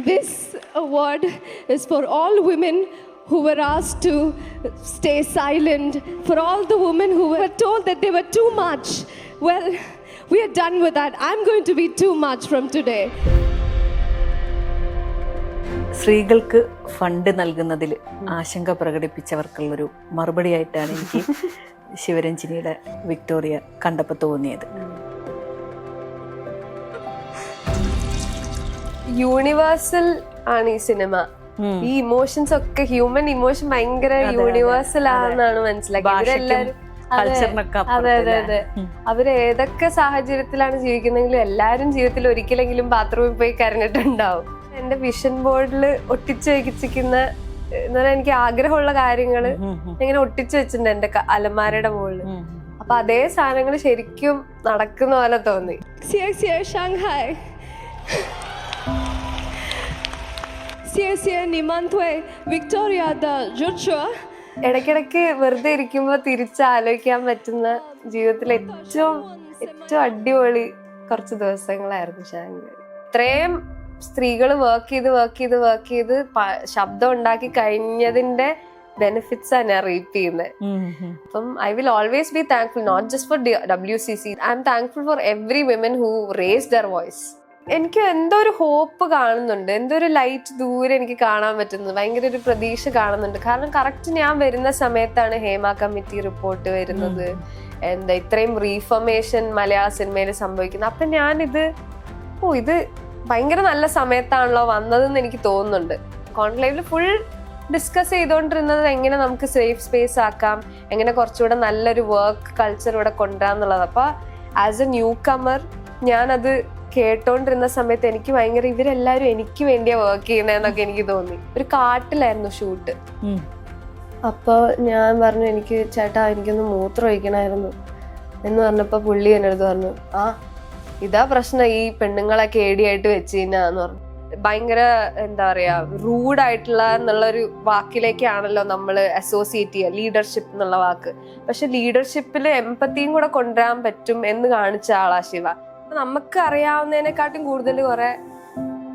This award is for all women who were asked to stay silent, for all the women who were told that they were too much. Well, we are done with that. I'm going to be too much from today. സ്ത്രീകൾക്ക് fund നൽകുന്നതിൽ ആശങ്ക പ്രകടിപ്പിച്ചവർക്കുള്ളൊരു മറുപടിയായിട്ടാണ് എനിക്ക് ശിവരഞ്ജിനിയുടെ Victoria കണ്ടപ്പോൾ തോന്നിയത്. Universal ആണ് ഈ cinema. ഈ emotions ഒക്കെ ഹ്യൂമൻ ഇമോഷൻ ഭയങ്കര യൂണിവേഴ്സൽ ആണെന്നാണ് മനസ്സിലാക്കിയത്. എല്ലാവരും അതെ അതെ അതെ അവര് ഏതൊക്കെ സാഹചര്യത്തിലാണ് ജീവിക്കുന്നെങ്കിലും എല്ലാരും ജീവിതത്തിൽ ഒരിക്കലെങ്കിലും ബാത്റൂമിൽ പോയി കരഞ്ഞിട്ടുണ്ടാവും. എന്റെ വിഷൻ ബോർഡിൽ ഒട്ടിച്ചു വെച്ചിരിക്കുന്ന എന്ന് പറഞ്ഞാൽ എനിക്ക് ആഗ്രഹമുള്ള കാര്യങ്ങള് ഇങ്ങനെ ഒട്ടിച്ചു വെച്ചിട്ടുണ്ട് എന്റെ അലമാരയുടെ മുകളിൽ. അപ്പൊ അതേ സാധനങ്ങൾ ശരിക്കും നടക്കുന്ന പോലെ തോന്നി. ഷാങ്ഹായ് വിക്ടോറിയ ഇടയ്ക്കിടയ്ക്ക് വെറുതെ ഇരിക്കുമ്പോ തിരിച്ചാലോചിക്കാൻ പറ്റുന്ന ജീവിതത്തിലെ ഏറ്റവും അടിപൊളി കുറച്ച് ദിവസങ്ങളായിരുന്നു ഷാങ്ഹായ്. ഇത്രയും സ്ത്രീകൾ വർക്ക് ചെയ്ത് ശബ്ദം ഉണ്ടാക്കി കഴിഞ്ഞതിന്റെ ബെനിഫിറ്റ്സ് ആണ് ഞാൻ റീപ്പ് ചെയ്യുന്നത്. അപ്പം I will always be thankful not just for WCC. I am thankful for every women who raise their voice. എനിക്ക് എന്തോ ഒരു ഹോപ്പ് കാണുന്നുണ്ട്, എന്തോ ഒരു ലൈറ്റ് ദൂരെ എനിക്ക് കാണാൻ പറ്റുന്നത്, ഭയങ്കര ഒരു പ്രതീക്ഷ കാണുന്നുണ്ട്. കാരണം കറക്റ്റ് ഞാൻ വരുന്ന സമയത്താണ് ഹേമ കമ്മിറ്റി റിപ്പോർട്ട് വരുന്നത്, എന്താ ഇത്രയും റീഫർമേഷൻ മലയാള സിനിമയിൽ സംഭവിക്കുന്നത്. അപ്പൊ ഞാനിത് ഇത് ഭയങ്കര നല്ല സമയത്താണല്ലോ വന്നതെന്ന് എനിക്ക് തോന്നുന്നുണ്ട്. കോൺക്ലേവിൽ ഫുൾ ഡിസ്കസ് ചെയ്തുകൊണ്ടിരുന്നത് എങ്ങനെ നമുക്ക് സേഫ് സ്പേസ് ആക്കാം, എങ്ങനെ കുറച്ചുകൂടെ നല്ലൊരു വർക്ക് കൾച്ചർ ഇവിടെ കൊണ്ടുവരാന്നുള്ളത്. അപ്പൊ ആസ് എ ന്യൂ കമർ ഞാനത് കേട്ടോണ്ടിരുന്ന സമയത്ത് എനിക്ക് ഭയങ്കര ഇവരെല്ലാവരും എനിക്ക് വേണ്ടിയാ വർക്ക് ചെയ്യണെന്നൊക്കെ എനിക്ക് തോന്നി. ഒരു കാട്ടിലായിരുന്നു ഷൂട്ട്. അപ്പൊ ഞാൻ പറഞ്ഞു എനിക്ക് ചേട്ടാ എനിക്കൊന്ന് മൂത്രം ഒഴിക്കണമായിരുന്നു എന്ന് പറഞ്ഞപ്പോ പുള്ളി എൻ്റെ അടുത്ത് പറഞ്ഞു, ആ ഇതാ പ്രശ്നം ഈ പെണ്ണുങ്ങളെ കേടിയായിട്ട് വെച്ചിന്നാന്ന് പറഞ്ഞു. ഭയങ്കര എന്താ പറയാ റൂഡായിട്ടുള്ള എന്നുള്ളൊരു വാക്കിലേക്കാണല്ലോ നമ്മൾ അസോസിയേറ്റ് ചെയ്യുക ലീഡർഷിപ്പ് എന്നുള്ള വാക്ക്. പക്ഷെ ലീഡർഷിപ്പിൽ എംപത്തിയും കൂടെ കൊണ്ടുവരാൻ പറ്റും എന്ന് കാണിച്ച ആളാ ശിവ. നമുക്ക് അറിയാവുന്നതിനെക്കാട്ടും കൂടുതൽ കുറെ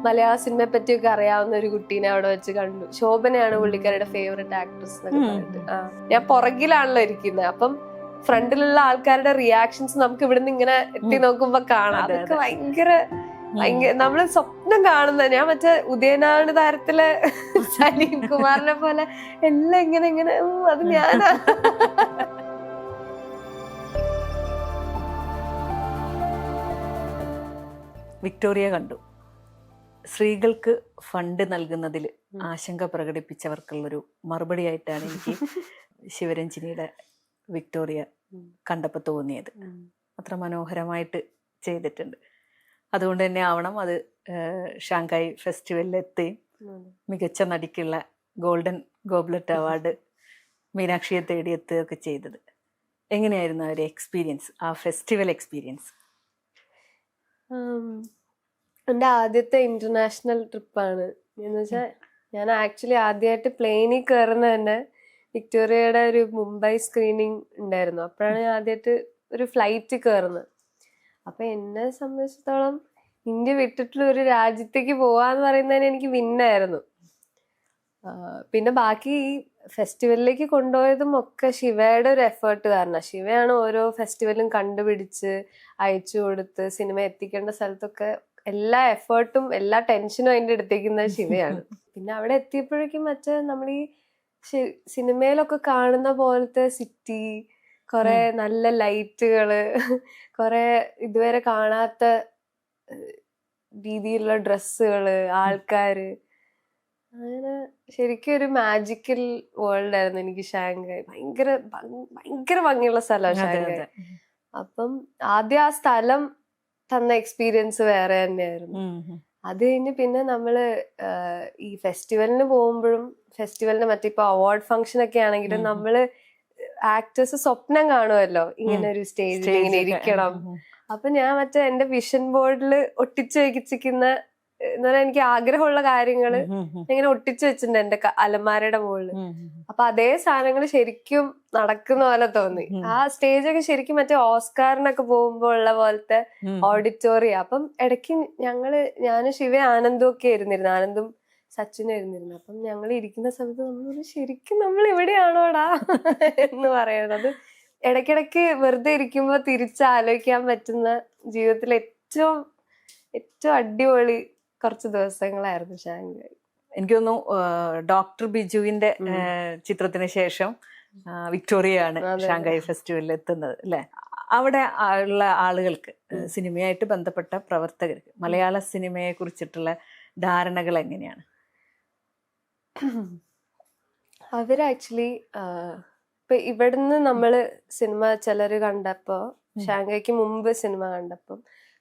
മലയാള സിനിമയെ പറ്റിയൊക്കെ അറിയാവുന്ന ഒരു കുട്ടീനെ അവിടെ വെച്ച് കണ്ടു. ശോഭനയാണ് പുള്ളിക്കാരുടെ ഫേവറേറ്റ് ആക്ട്രസ് എന്നൊക്കെ പറഞ്ഞിട്ട്. ഞാൻ പുറകിലാണല്ലോ ഇരിക്കുന്നത്. അപ്പം ഫ്രണ്ടിലുള്ള ആൾക്കാരുടെ റിയാക്ഷൻസ് നമുക്ക് ഇവിടുന്ന് ഇങ്ങനെ എത്തി നോക്കുമ്പോ കാണാം. അതൊക്കെ ഭയങ്കര നമ്മള് സ്വപ്നം കാണുന്ന. ഞാൻ മറ്റേ ഉദയനാട് താരത്തിലെ സലീം കുമാറിനെ പോലെ എല്ലാം ഇങ്ങനെ അത് ഞാനാ. വിക്ടോറിയ കണ്ടു. സ്ത്രീകൾക്ക് ഫണ്ട് നൽകുന്നതിൽ ആശങ്ക പ്രകടിപ്പിച്ചവർക്കുള്ളൊരു മറുപടിയായിട്ടാണ് എനിക്ക് ശിവരഞ്ജിനിയുടെ വിക്ടോറിയ കണ്ടപ്പോൾ തോന്നിയത്. അത്ര മനോഹരമായിട്ട് ചെയ്തിട്ടുണ്ട്. അതുകൊണ്ട് തന്നെ ആവണം അത് ഷാങ്ഹായ് ഫെസ്റ്റിവലിൽ എത്തുകയും മികച്ച നടിക്കുള്ള ഗോൾഡൻ ഗോബ്ലറ്റ് അവാർഡ് മീനാക്ഷിയെ തേടിയെത്തുകയൊക്കെ ചെയ്തത്. എങ്ങനെയായിരുന്നു ആ ഒരു എക്സ്പീരിയൻസ്, ആ ഫെസ്റ്റിവൽ എക്സ്പീരിയൻസ്? എൻ്റെ ആദ്യത്തെ ഇന്റർനാഷണൽ ട്രിപ്പാണ്. എന്ന് വെച്ചാൽ ഞാൻ ആക്ച്വലി ആദ്യമായിട്ട് പ്ലെയിനിൽ കയറുന്ന തന്നെ വിക്ടോറിയയുടെ ഒരു മുംബൈ സ്ക്രീനിങ് ഉണ്ടായിരുന്നു. അപ്പോഴാണ് ഞാൻ ആദ്യമായിട്ട് ഒരു ഫ്ലൈറ്റ് കയറുന്നത്. അപ്പൊ എന്നെ സംബന്ധിച്ചിടത്തോളം ഇന്ത്യ വിട്ടിട്ടുള്ള ഒരു രാജ്യത്തേക്ക് പോവാന്ന് പറയുന്നതിന് എനിക്ക് വിന്നായിരുന്നു. പിന്നെ ബാക്കി ഈ ഫെസ്റ്റിവലിലേക്ക് കൊണ്ടുപോയതും ഒക്കെ ശിവയുടെ ഒരു എഫേർട്ട് കാരണം. ശിവയാണ് ഓരോ ഫെസ്റ്റിവലും കണ്ടുപിടിച്ച് അയച്ചു കൊടുത്ത് സിനിമ എത്തിക്കേണ്ട സ്ഥലത്തൊക്കെ എല്ലാ എഫേർട്ടും എല്ലാ ടെൻഷനും അതിൻ്റെ അടുത്തേക്കുന്നത് ശിവയാണ്. പിന്നെ അവിടെ എത്തിയപ്പോഴേക്കും മറ്റേ നമ്മൾ ഈ സിനിമയിലൊക്കെ കാണുന്ന പോലത്തെ സിറ്റി, കുറെ നല്ല ലൈറ്റുകള്, കുറെ ഇതുവരെ കാണാത്ത രീതിയിലുള്ള ഡ്രസ്സുകള്, ആൾക്കാര്, അങ്ങനെ ശരിക്കും ഒരു മാജിക്കൽ വേൾഡ് ആയിരുന്നു എനിക്ക് ഷാങ്ഹായ്. ഭയങ്കര ഭംഗിയുള്ള സ്ഥലമാണ് ഷാങ്ഹായ്. അപ്പം ആദ്യം ആ സ്ഥലം തന്ന എക്സ്പീരിയൻസ് വേറെ തന്നെയായിരുന്നു. അത് കഴിഞ്ഞ് പിന്നെ നമ്മള് ഈ ഫെസ്റ്റിവലിന് പോകുമ്പോഴും ഫെസ്റ്റിവലിന് മറ്റിപ്പോ അവാർഡ് ഫംഗ്ഷൻ ഒക്കെ ആണെങ്കിലും നമ്മള് ആക്ടേഴ്സ് സ്വപ്നം കാണുമല്ലോ ഇങ്ങനെ ഒരു സ്റ്റേജിൽ ഇങ്ങനെ ഇരിക്കണം. അപ്പൊ ഞാൻ മറ്റേ എന്റെ വിഷൻ ബോർഡിൽ ഒട്ടിച്ചു വെച്ചിരിക്കുന്ന എന്ന് പറഞ്ഞാൽ എനിക്ക് ആഗ്രഹമുള്ള കാര്യങ്ങള് ഇങ്ങനെ ഒട്ടിച്ചു വെച്ചിട്ടുണ്ട് എന്റെ അലമാരയുടെ മുകളിൽ. അപ്പൊ അതേ സാധനങ്ങൾ ശരിക്കും നടക്കുന്ന പോലെ തോന്നി. ആ സ്റ്റേജൊക്കെ ശരിക്കും മറ്റേ ഓസ്കാറിനൊക്കെ പോകുമ്പോ ഉള്ള പോലത്തെ ഓഡിറ്റോറിയം. അപ്പം ഇടയ്ക്ക് ഞാനും ശിവ ആനന്ദും ഒക്കെ ഇരുന്നിരുന്നു, ആനന്ദും സച്ചിനും ഇരുന്നിരുന്നു. അപ്പം ഞങ്ങൾ ഇരിക്കുന്ന സമയത്ത് നമ്മൾ ശരിക്കും നമ്മൾ എവിടെയാണോടാ എന്ന് പറയണത്. ഇടയ്ക്കിടയ്ക്ക് വെറുതെ ഇരിക്കുമ്പോ തിരിച്ചാലോചിക്കാൻ പറ്റുന്ന ജീവിതത്തിലെ ഏറ്റവും അടിപൊളി കുറച്ച് ദിവസങ്ങളായിരുന്നു ഷാങ്കായ്. എനിക്ക് തോന്നുന്നു ഡോക്ടർ ബിജുവിന്റെ ചിത്രത്തിന് ശേഷം വിക്ടോറിയയാണ് ഷാങ്കായ് ഫെസ്റ്റിവലിൽ എത്തുന്നത് അല്ലെ. അവിടെ ഉള്ള ആളുകൾക്ക്, സിനിമയായിട്ട് ബന്ധപ്പെട്ട പ്രവർത്തകർക്ക് മലയാള സിനിമയെ കുറിച്ചിട്ടുള്ള ധാരണകൾ എങ്ങനെയാണ്? അവര് ആക്ച്വലി ഇപ്പൊ ഇവിടുന്ന് നമ്മള് സിനിമ ചിലര് കണ്ടപ്പോ, ഷാങ്കായ്ക്ക് മുമ്പ് സിനിമ കണ്ടപ്പം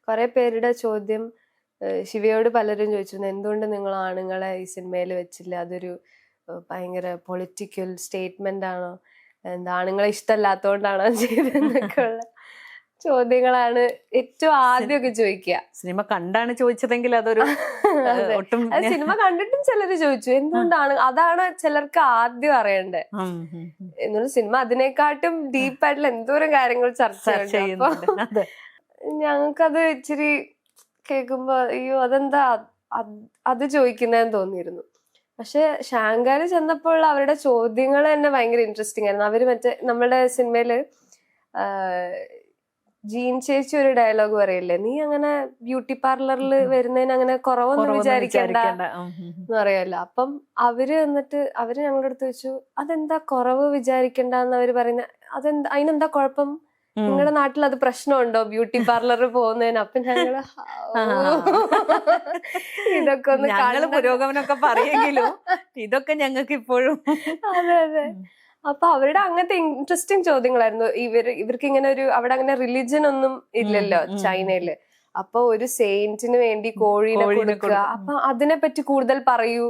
കുറെ പേരുടെ ചോദ്യം, ശിവയോട് പലരും ചോദിച്ചിരുന്നു എന്തുകൊണ്ട് നിങ്ങൾ ആണുങ്ങളെ ഈ സിനിമയിൽ വെച്ചില്ല, അതൊരു ഭയങ്കര പൊളിറ്റിക്കൽ സ്റ്റേറ്റ്മെന്റ് ആണോ, എന്താ ആണുങ്ങളെ ഇഷ്ടമല്ലാത്തോണ്ടാണോ ചെയ്തെന്നൊക്കെ ഉള്ള ചോദ്യങ്ങളാണ് ഏറ്റവും ആദ്യമൊക്കെ ചോദിക്കുക. സിനിമ കണ്ടാണ് ചോദിച്ചതെങ്കിൽ അതൊരു ഒട്ടും സിനിമ കണ്ടിട്ടും ചിലര് ചോദിച്ചു എന്തുകൊണ്ടാണ്, അതാണ് ചിലർക്ക് ആദ്യം അറിയണ്ടേ. എന്നുള്ള സിനിമ അതിനെക്കാട്ടും ഡീപ്പായിട്ടുള്ള എന്തോരം കാര്യങ്ങൾ ചർച്ച ചെയ്യുന്നുണ്ട്. ഞങ്ങൾക്കത് ഇച്ചിരി കേൾക്കുമ്പോ അയ്യോ അതെന്താ അത് ചോദിക്കുന്നതെന്ന് തോന്നിയിരുന്നു. പക്ഷെ ഷാങ്കായിൽ ചെന്നപ്പോൾ അവരുടെ ചോദ്യങ്ങൾ തന്നെ ഭയങ്കര ഇൻട്രസ്റ്റിംഗ് ആയിരുന്നു. അവര് മറ്റേ നമ്മുടെ സിനിമയില് ജീൻ ചേച്ചി ഒരു ഡയലോഗ് പറയില്ലേ, നീ അങ്ങനെ ബ്യൂട്ടി പാർലറിൽ വരുന്നതിന് അങ്ങനെ കുറവൊന്നും വിചാരിക്കണ്ട എന്ന് പറയുമല്ലോ. അപ്പം അവര് ഞങ്ങളുടെ അടുത്ത് വെച്ചു അതെന്താ കുറവ് വിചാരിക്കണ്ടെന്ന് അവര് പറയുന്ന, അതിനെന്താ കുഴപ്പം, നിങ്ങളുടെ നാട്ടിൽ അത് പ്രശ്നമുണ്ടോ ബ്യൂട്ടി പാർലറിൽ പോകുന്നതിന്? അപ്പൊ ഞങ്ങള് ഇതൊക്കെ ഒന്ന് പുരോഗമനമൊക്കെ പറയെങ്കിലും ഇതൊക്കെ ഞങ്ങൾക്ക് ഇപ്പോഴും അതെ. അപ്പൊ അവരുടെ അങ്ങനത്തെ ഇൻട്രസ്റ്റിംഗ് ചോദ്യങ്ങളായിരുന്നു. ഇവർക്ക് ഇങ്ങനെ അവിടെ അങ്ങനെ റിലിജൻ ഒന്നും ഇല്ലല്ലോ ചൈനയില്. അപ്പൊ ഒരു സെയിന്റിന് വേണ്ടി കോഴീനെ കൊടുക്കുക, അപ്പൊ അതിനെ പറ്റി കൂടുതൽ പറയൂ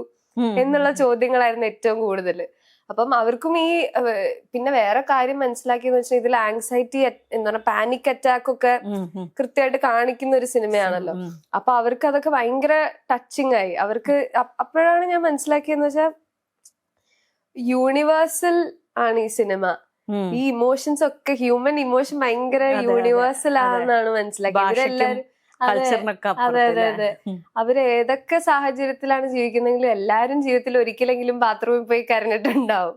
എന്നുള്ള ചോദ്യങ്ങളായിരുന്നു ഏറ്റവും കൂടുതൽ. അപ്പം അവർക്കും പിന്നെ വേറെ കാര്യം മനസ്സിലാക്കിയെന്ന് വെച്ചാൽ ഇതിൽ ആങ്സൈറ്റി എന്താ പറയുക പാനിക് അറ്റാക്ക് ഒക്കെ കൃത്യമായിട്ട് കാണിക്കുന്ന ഒരു സിനിമയാണല്ലോ. അപ്പൊ അവർക്ക് അതൊക്കെ ഭയങ്കര ടച്ചിങ് ആയി. അവർക്ക് അപ്പോഴാണ് ഞാൻ മനസ്സിലാക്കിയെന്ന് വെച്ചാൽ യൂണിവേഴ്സൽ ആണ് ഈ സിനിമ. ഈ ഇമോഷൻസ് ഒക്കെ ഹ്യൂമൻ ഇമോഷൻ ഭയങ്കര യൂണിവേഴ്സൽ ആണെന്നാണ് മനസ്സിലാക്കിയത്. ഇവരെല്ലാരും അതെ. അവര് ഏതൊക്കെ സാഹചര്യത്തിലാണ് ജീവിക്കുന്നെങ്കിലും എല്ലാരും ജീവിതത്തിൽ ഒരിക്കലെങ്കിലും ബാത്റൂമിൽ പോയി കരഞ്ഞിട്ടുണ്ടാവും,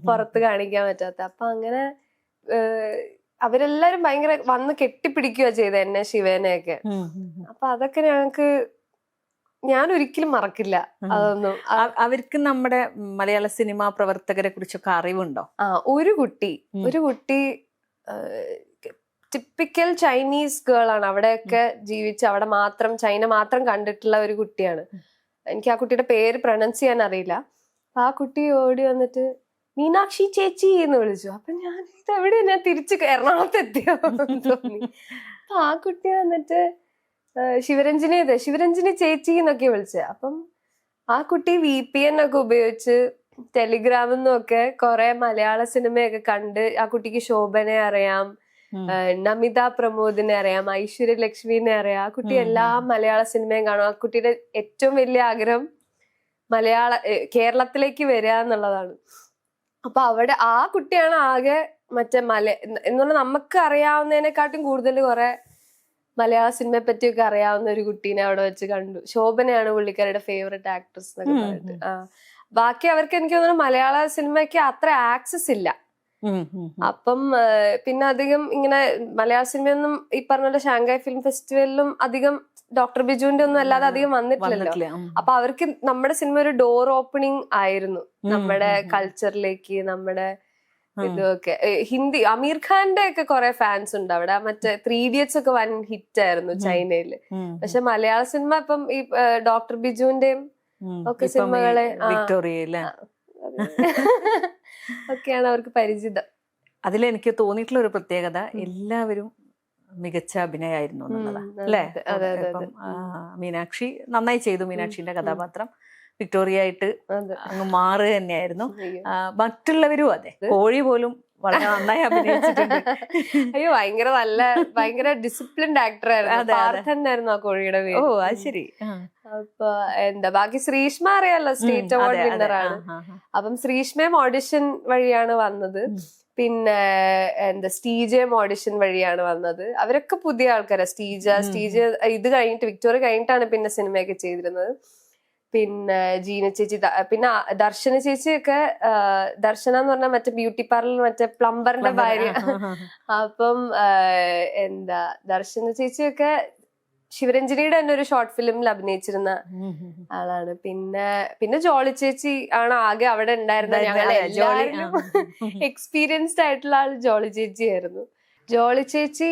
പുറത്ത് കാണിക്കാൻ പറ്റാത്ത. അപ്പൊ അങ്ങനെ അവരെല്ലാരും ഭയങ്കര വന്ന് കെട്ടിപ്പിടിക്കുക ചെയ്ത എന്നെ, ശിവേനെയൊക്കെ. അപ്പൊ അതൊക്കെ ഞാൻ ഒരിക്കലും മറക്കില്ല അതൊന്നും. അവർക്ക് നമ്മുടെ മലയാള സിനിമാ പ്രവർത്തകരെ കുറിച്ചൊക്കെ അറിവുണ്ടോ? ഒരു കുട്ടി ടിപ്പിക്കൽ ചൈനീസ് ഗേൾ ആണ്. അവിടെയൊക്കെ ജീവിച്ച് അവിടെ മാത്രം ചൈന മാത്രം കണ്ടിട്ടുള്ള ഒരു കുട്ടിയാണ്. എനിക്ക് ആ കുട്ടിയുടെ പേര് പ്രൊനൗൺസ് ചെയ്യാൻ അറിയില്ല. അപ്പൊ ആ കുട്ടി ഓടി വന്നിട്ട് മീനാക്ഷി ചേച്ചി എന്ന് വിളിച്ചു. അപ്പൊ ഞാൻ ഇതെവിടെയാ, ഞാൻ തിരിച്ച് എറണാകുളത്ത് എത്തിയോ തോന്നി. അപ്പൊ ആ കുട്ടി വന്നിട്ട് ശിവരഞ്ജിനി ചേച്ചി എന്നൊക്കെ വിളിച്ചത്. അപ്പം ആ കുട്ടി VPN ഒക്കെ ഉപയോഗിച്ച് ടെലിഗ്രാമിൽ നിന്നൊക്കെ കുറെ മലയാള സിനിമയൊക്കെ കണ്ട്, ആ കുട്ടിക്ക് ശോഭനെ അറിയാം, നമിത പ്രമോദിനെ അറിയാം, ഐശ്വര്യലക്ഷ്മിനെ അറിയാം. ആ കുട്ടി എല്ലാ മലയാള സിനിമയും കാണും. ആ കുട്ടിയുടെ ഏറ്റവും വലിയ ആഗ്രഹം കേരളത്തിലേക്ക് വരിക എന്നുള്ളതാണ്. അപ്പൊ അവിടെ ആ കുട്ടിയാണ് ആകെ മറ്റേ എന്ന് പറഞ്ഞാൽ നമുക്ക് അറിയാവുന്നതിനെക്കാട്ടും കൂടുതൽ കുറെ മലയാള സിനിമയെ പറ്റിയൊക്കെ അറിയാവുന്ന ഒരു കുട്ടീനെ അവിടെ വെച്ച് കണ്ടു. ശോഭനയാണ് പുള്ളിക്കാരുടെ ഫേവറേറ്റ് ആക്ട്രസ് എന്നൊക്കെ പറഞ്ഞിട്ട്. ബാക്കി അവർക്ക് എനിക്ക് തോന്നുന്നു മലയാള സിനിമയ്ക്ക് അത്ര ആക്സസ് ഇല്ല. അപ്പം പിന്നെ അധികം ഇങ്ങനെ മലയാള സിനിമയൊന്നും ഈ പറഞ്ഞ പോലെ ഷാങ്കായ് ഫിലിം ഫെസ്റ്റിവലിലും അധികം ഡോക്ടർ ബിജുവിന്റെ ഒന്നും അല്ലാതെ അധികം വന്നിട്ടില്ലല്ലോ. അപ്പൊ അവർക്ക് നമ്മുടെ സിനിമ ഒരു ഡോർ ഓപ്പണിംഗ് ആയിരുന്നു നമ്മുടെ കൾച്ചറിലേക്ക്, നമ്മുടെ ഇതൊക്കെ. ഹിന്ദി അമീർ ഖാന്റെ ഒക്കെ കുറെ ഫാൻസ് ഉണ്ട് അവിടെ. മറ്റേ 3 Idiots ഒക്കെ വൻ ഹിറ്റ് ആയിരുന്നു ചൈനയില്. പക്ഷെ മലയാള സിനിമ ഇപ്പം ഈ ഡോക്ടർ ബിജുവിന്റെയും ഒക്കെ സിനിമകളെ ഒക്കെയാണ് അവർക്ക് പരിചിതം. അതിലെനിക്ക് തോന്നിയിട്ടുള്ള ഒരു പ്രത്യേകത എല്ലാവരും മികച്ച അഭിനയായിരുന്നു എന്നുള്ളതാണ് അല്ലേ. മീനാക്ഷി നന്നായി ചെയ്തു. മീനാക്ഷിന്റെ കഥാപാത്രം വിക്ടോറിയ ആയിട്ട് അങ്ങ് മാറുക തന്നെയായിരുന്നു. മറ്റുള്ളവരും അതെ. കോഴി പോലും വളരെ നന്നായി അഭിനയിച്ചിട്ടുണ്ട്. അയ്യോ ഭയങ്കര ഡിസിപ്ലിൻഡ് ആക്ടർ ആയിരുന്നു. പാർത്ഥൻ ആയിരുന്നു ആ കോഴിയുടെ ഓ പേര്. അത് ശരി. അപ്പൊ ബാക്കി ശ്രീഷ്മ അറിയാലോ, സ്റ്റേറ്റ് അവാർഡ് വിന്നർ ആണ്. അപ്പം ശ്രീഷ്മയും ഓഡിഷൻ വഴിയാണ് വന്നത്. പിന്നെ സ്റ്റീജയും ഓഡിഷൻ വഴിയാണ് വന്നത്. അവരൊക്കെ പുതിയ ആൾക്കാരാ. സ്റ്റീജ ഇത് കഴിഞ്ഞിട്ട് വിക്ടോറിയ കഴിഞ്ഞിട്ടാണ് പിന്നെ സിനിമയൊക്കെ ചെയ്തിരുന്നത്. പിന്നെ ജീന ചേച്ചി, പിന്നെ ദർശന ചേച്ചിയൊക്കെ, ദർശന എന്ന് പറഞ്ഞാൽ മറ്റേ ബ്യൂട്ടി പാർലർ മറ്റേ പ്ലംബറിന്റെ ഭാര്യ. അപ്പം ദർശന ചേച്ചിയൊക്കെ ശിവരഞ്ജനിയുടെ തന്നെ ഒരു ഷോർട്ട് ഫിലിമിൽ അഭിനയിച്ചിരുന്ന ആളാണ്. പിന്നെ ജോളി ചേച്ചി ആണ് ആകെ അവിടെ ഉണ്ടായിരുന്ന. ഞങ്ങൾ എല്ലാവരും എക്സ്പീരിയൻസ്ഡ് ആയിട്ടുള്ള ആള് ജോളി ചേച്ചി ആയിരുന്നു. ജോളി ചേച്ചി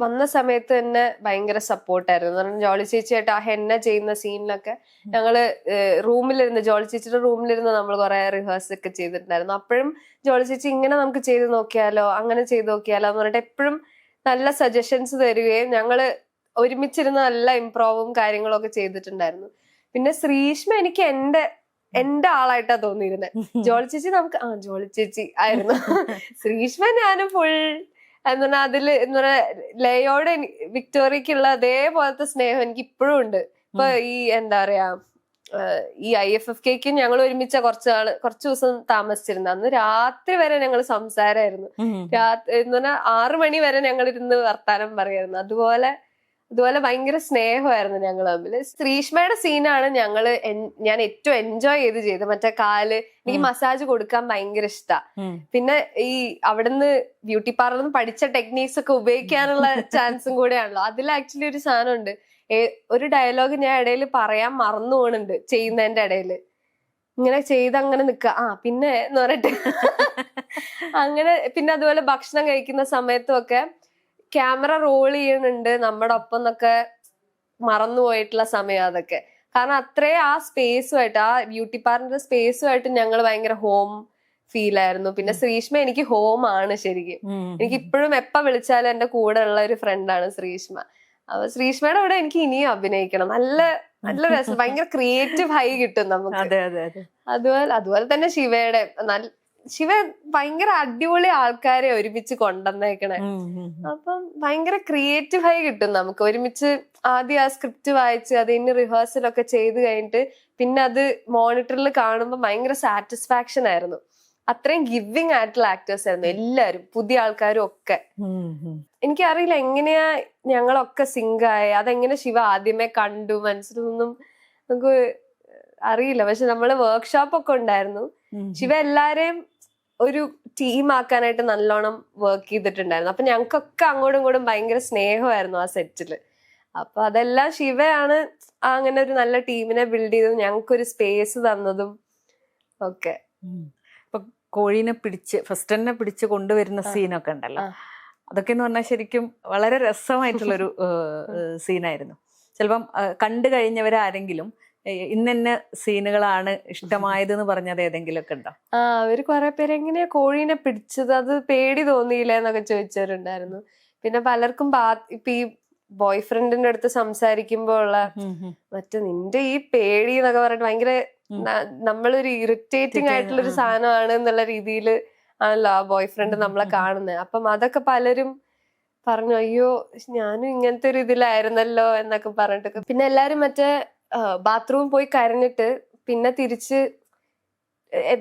വന്ന സമയത്ത് തന്നെ ഭയങ്കര സപ്പോർട്ടായിരുന്നു. ജോളി ചേച്ചിയായിട്ട് ആ ഹെന്ന ചെയ്യുന്ന സീനിലൊക്കെ ഞങ്ങള് റൂമിലിരുന്ന്, ജോളി ചേച്ചിയുടെ റൂമിലിരുന്ന് നമ്മൾ കുറെ റിഹേഴ്സ് ഒക്കെ ചെയ്തിട്ടുണ്ടായിരുന്നു. അപ്പോഴും ജോളി ചേച്ചി ഇങ്ങനെ നമുക്ക് ചെയ്ത് നോക്കിയാലോ, അങ്ങനെ ചെയ്ത് നോക്കിയാലോ എന്ന് പറഞ്ഞിട്ട് എപ്പോഴും നല്ല സജഷൻസ് തരികയും ഞങ്ങള് ഒരുമിച്ചിരുന്ന് നല്ല ഇംപ്രോവും കാര്യങ്ങളും ഒക്കെ ചെയ്തിട്ടുണ്ടായിരുന്നു. പിന്നെ ശ്രീഷ്മ എനിക്ക് എന്റെ ആളായിട്ടാ തോന്നിയിരുന്നത്. ജോളി ചേച്ചി നമുക്ക് ജോളി ചേച്ചി ആയിരുന്നു. ശ്രീഷ്മ ഞാനും ഫുൾ എന്ന് പറഞ്ഞാൽ അതില് ലയോടെ വിക്ടോറിയക്കുള്ള അതേപോലത്തെ സ്നേഹം എനിക്ക് ഇപ്പോഴും ഉണ്ട്. ഇപ്പൊ ഈ എന്താ പറയാ, ഈ IFFKക്ക് ഞങ്ങൾ ഒരുമിച്ച കുറച്ചു ദിവസം താമസിച്ചിരുന്നു. അന്ന് രാത്രി വരെ ഞങ്ങൾ സംസാരമായിരുന്നു. എന്ന് പറഞ്ഞാൽ 6 മണി വരെ ഞങ്ങൾ ഇരുന്ന് വർത്താനം പറയായിരുന്നു. അതുപോലെ ഭയങ്കര സ്നേഹമായിരുന്നു ഞങ്ങൾ തമ്മിൽ. ശ്രീഷ്മയുടെ സീനാണ് ഞാൻ ഏറ്റവും എൻജോയ് ചെയ്ത് മറ്റേ കാല് എനിക്ക് മസാജ് കൊടുക്കാൻ ഭയങ്കര ഇഷ്ടാ. പിന്നെ ഈ അവിടുന്ന് ബ്യൂട്ടി പാർലറിൽ നിന്ന് പഠിച്ച ടെക്നീക്സ് ഒക്കെ ഉപയോഗിക്കാനുള്ള ചാൻസും കൂടെയാണല്ലോ. അതിൽ ആക്ച്വലി ഒരു സാധനം ഉണ്ട്. ഒരു ഡയലോഗ് ഞാൻ ഇടയിൽ പറയാൻ മറന്നു പോകുന്നുണ്ട് ചെയ്യുന്നതിന്റെ ഇടയില്. ഇങ്ങനെ ചെയ്തങ്ങനെ നിക്ക പിന്നെ എന്ന് പറഞ്ഞിട്ട് അങ്ങനെ. പിന്നെ അതുപോലെ ഭക്ഷണം കഴിക്കുന്ന സമയത്തും ഒക്കെ ക്യാമറ റോൾ ചെയ്യുന്നുണ്ട് നമ്മുടെ ഒപ്പം എന്നൊക്കെ മറന്നുപോയിട്ടുള്ള സമയം അതൊക്കെ. കാരണം അത്രയും ആ സ്പേസുമായിട്ട്, ആ ബ്യൂട്ടി പാർലറിന്റെ സ്പേസുമായിട്ട് ഞങ്ങൾ ഭയങ്കര ഹോം ഫീൽ ആയിരുന്നു. പിന്നെ ശ്രീഷ്മ എനിക്ക് ഹോം ആണ് ശരിക്കും. എനിക്ക് ഇപ്പോഴും എപ്പ വിളിച്ചാലും എന്റെ കൂടെ ഉള്ള ഒരു ഫ്രണ്ടാണ് ശ്രീഷ്മ. അപ്പൊ ശ്രീഷ്മയുടെ കൂടെ എനിക്ക് ഇനിയും അഭിനയിക്കണം. നല്ല രസം, ഭയങ്കര ക്രിയേറ്റീവ് ഹൈ കിട്ടും നമുക്ക്. അതുപോലെ തന്നെ ശിവ ഭയങ്കര അടിപൊളി ആൾക്കാരെ ഒരുമിച്ച് കൊണ്ടുവന്നേക്കണേ. അപ്പം ഭയങ്കര ക്രിയേറ്റീവ് ആയി കിട്ടും നമുക്ക്. ഒരുമിച്ച് ആദ്യം ആ സ്ക്രിപ്റ്റ് വായിച്ച് അതിന് റിഹേഴ്സലൊക്കെ ചെയ്ത് കഴിഞ്ഞിട്ട് പിന്നെ അത് മോണിറ്ററിൽ കാണുമ്പോൾ ഭയങ്കര സാറ്റിസ്ഫാക്ഷൻ ആയിരുന്നു. അത്രയും ഗിവിങ് ആയിട്ടുള്ള ആക്ടേഴ്സ് ആയിരുന്നു എല്ലാരും, പുതിയ ആൾക്കാരും ഒക്കെ. എനിക്കറിയില്ല എങ്ങനെയാ ഞങ്ങളൊക്കെ സിങ്ക് ആയി, അതെങ്ങനെ ശിവ ആദ്യമേ കണ്ടു മനസ്സിലൊന്നും നമുക്ക് അറിയില്ല. പക്ഷെ നമ്മള് വർക്ക്ഷോപ്പ് ഒക്കെ ഉണ്ടായിരുന്നു. ശിവ എല്ലാരെയും ഒരു ടീം ആക്കാനായിട്ട് നല്ലോണം വർക്ക് ചെയ്തിട്ടുണ്ടായിരുന്നു. അപ്പൊ ഞങ്ങൾക്കൊക്കെ അങ്ങോട്ടും ഇങ്ങോട്ടും ഭയങ്കര സ്നേഹമായിരുന്നു ആ സെറ്റില്. അപ്പൊ അതെല്ലാം ശിവയാണ് അങ്ങനെ ഒരു നല്ല ടീമിനെ ബിൽഡ് ചെയ്തതും ഞങ്ങൾക്കൊരു സ്പേസ് തന്നതും ഒക്കെ. ഇപ്പൊ കോഴീനെ ഫസ്റ്റ് തന്നെ പിടിച്ച് കൊണ്ടുവരുന്ന സീനൊക്കെ ഉണ്ടല്ലോ, അതൊക്കെ എന്ന് പറഞ്ഞാൽ ശരിക്കും വളരെ രസമായിട്ടുള്ളൊരു സീനായിരുന്നു. ചിലപ്പം കണ്ടു കഴിഞ്ഞവരാരെങ്കിലും ഇന്ന സീനുകളാണ് ഇഷ്ടമായത് എന്ന് പറഞ്ഞത് ഏതെങ്കിലും ഒക്കെ ഉണ്ടോ? അവര് കുറെ പേര് എങ്ങനെയാ കോഴീനെ പിടിച്ചത്, അത് പേടി തോന്നിയില്ല എന്നൊക്കെ ചോദിച്ചവരുണ്ടായിരുന്നു. പിന്നെ പലർക്കും ഇപ്പൊ ഈ ബോയ് ഫ്രണ്ടിന്റെ അടുത്ത് സംസാരിക്കുമ്പോ ഉള്ള മറ്റേ നിന്റെ ഈ പേടി എന്നൊക്കെ പറഞ്ഞിട്ട് ഭയങ്കര നമ്മളൊരു ഇറിറ്റേറ്റിംഗ് ആയിട്ടുള്ള ഒരു സാധനമാണ് എന്നുള്ള രീതിയിൽ ആണല്ലോ ആ ബോയ് ഫ്രണ്ട് നമ്മളെ കാണുന്നത്. അപ്പം അതൊക്കെ പലരും പറഞ്ഞു, അയ്യോ ഞാനും ഇങ്ങനത്തെ ഒരു ഇതിലായിരുന്നല്ലോ എന്നൊക്കെ പറഞ്ഞിട്ടൊക്കെ. പിന്നെ എല്ലാരും മറ്റേ ബാത്റൂമിൽ പോയി കരഞ്ഞിട്ട് പിന്നെ തിരിച്ച്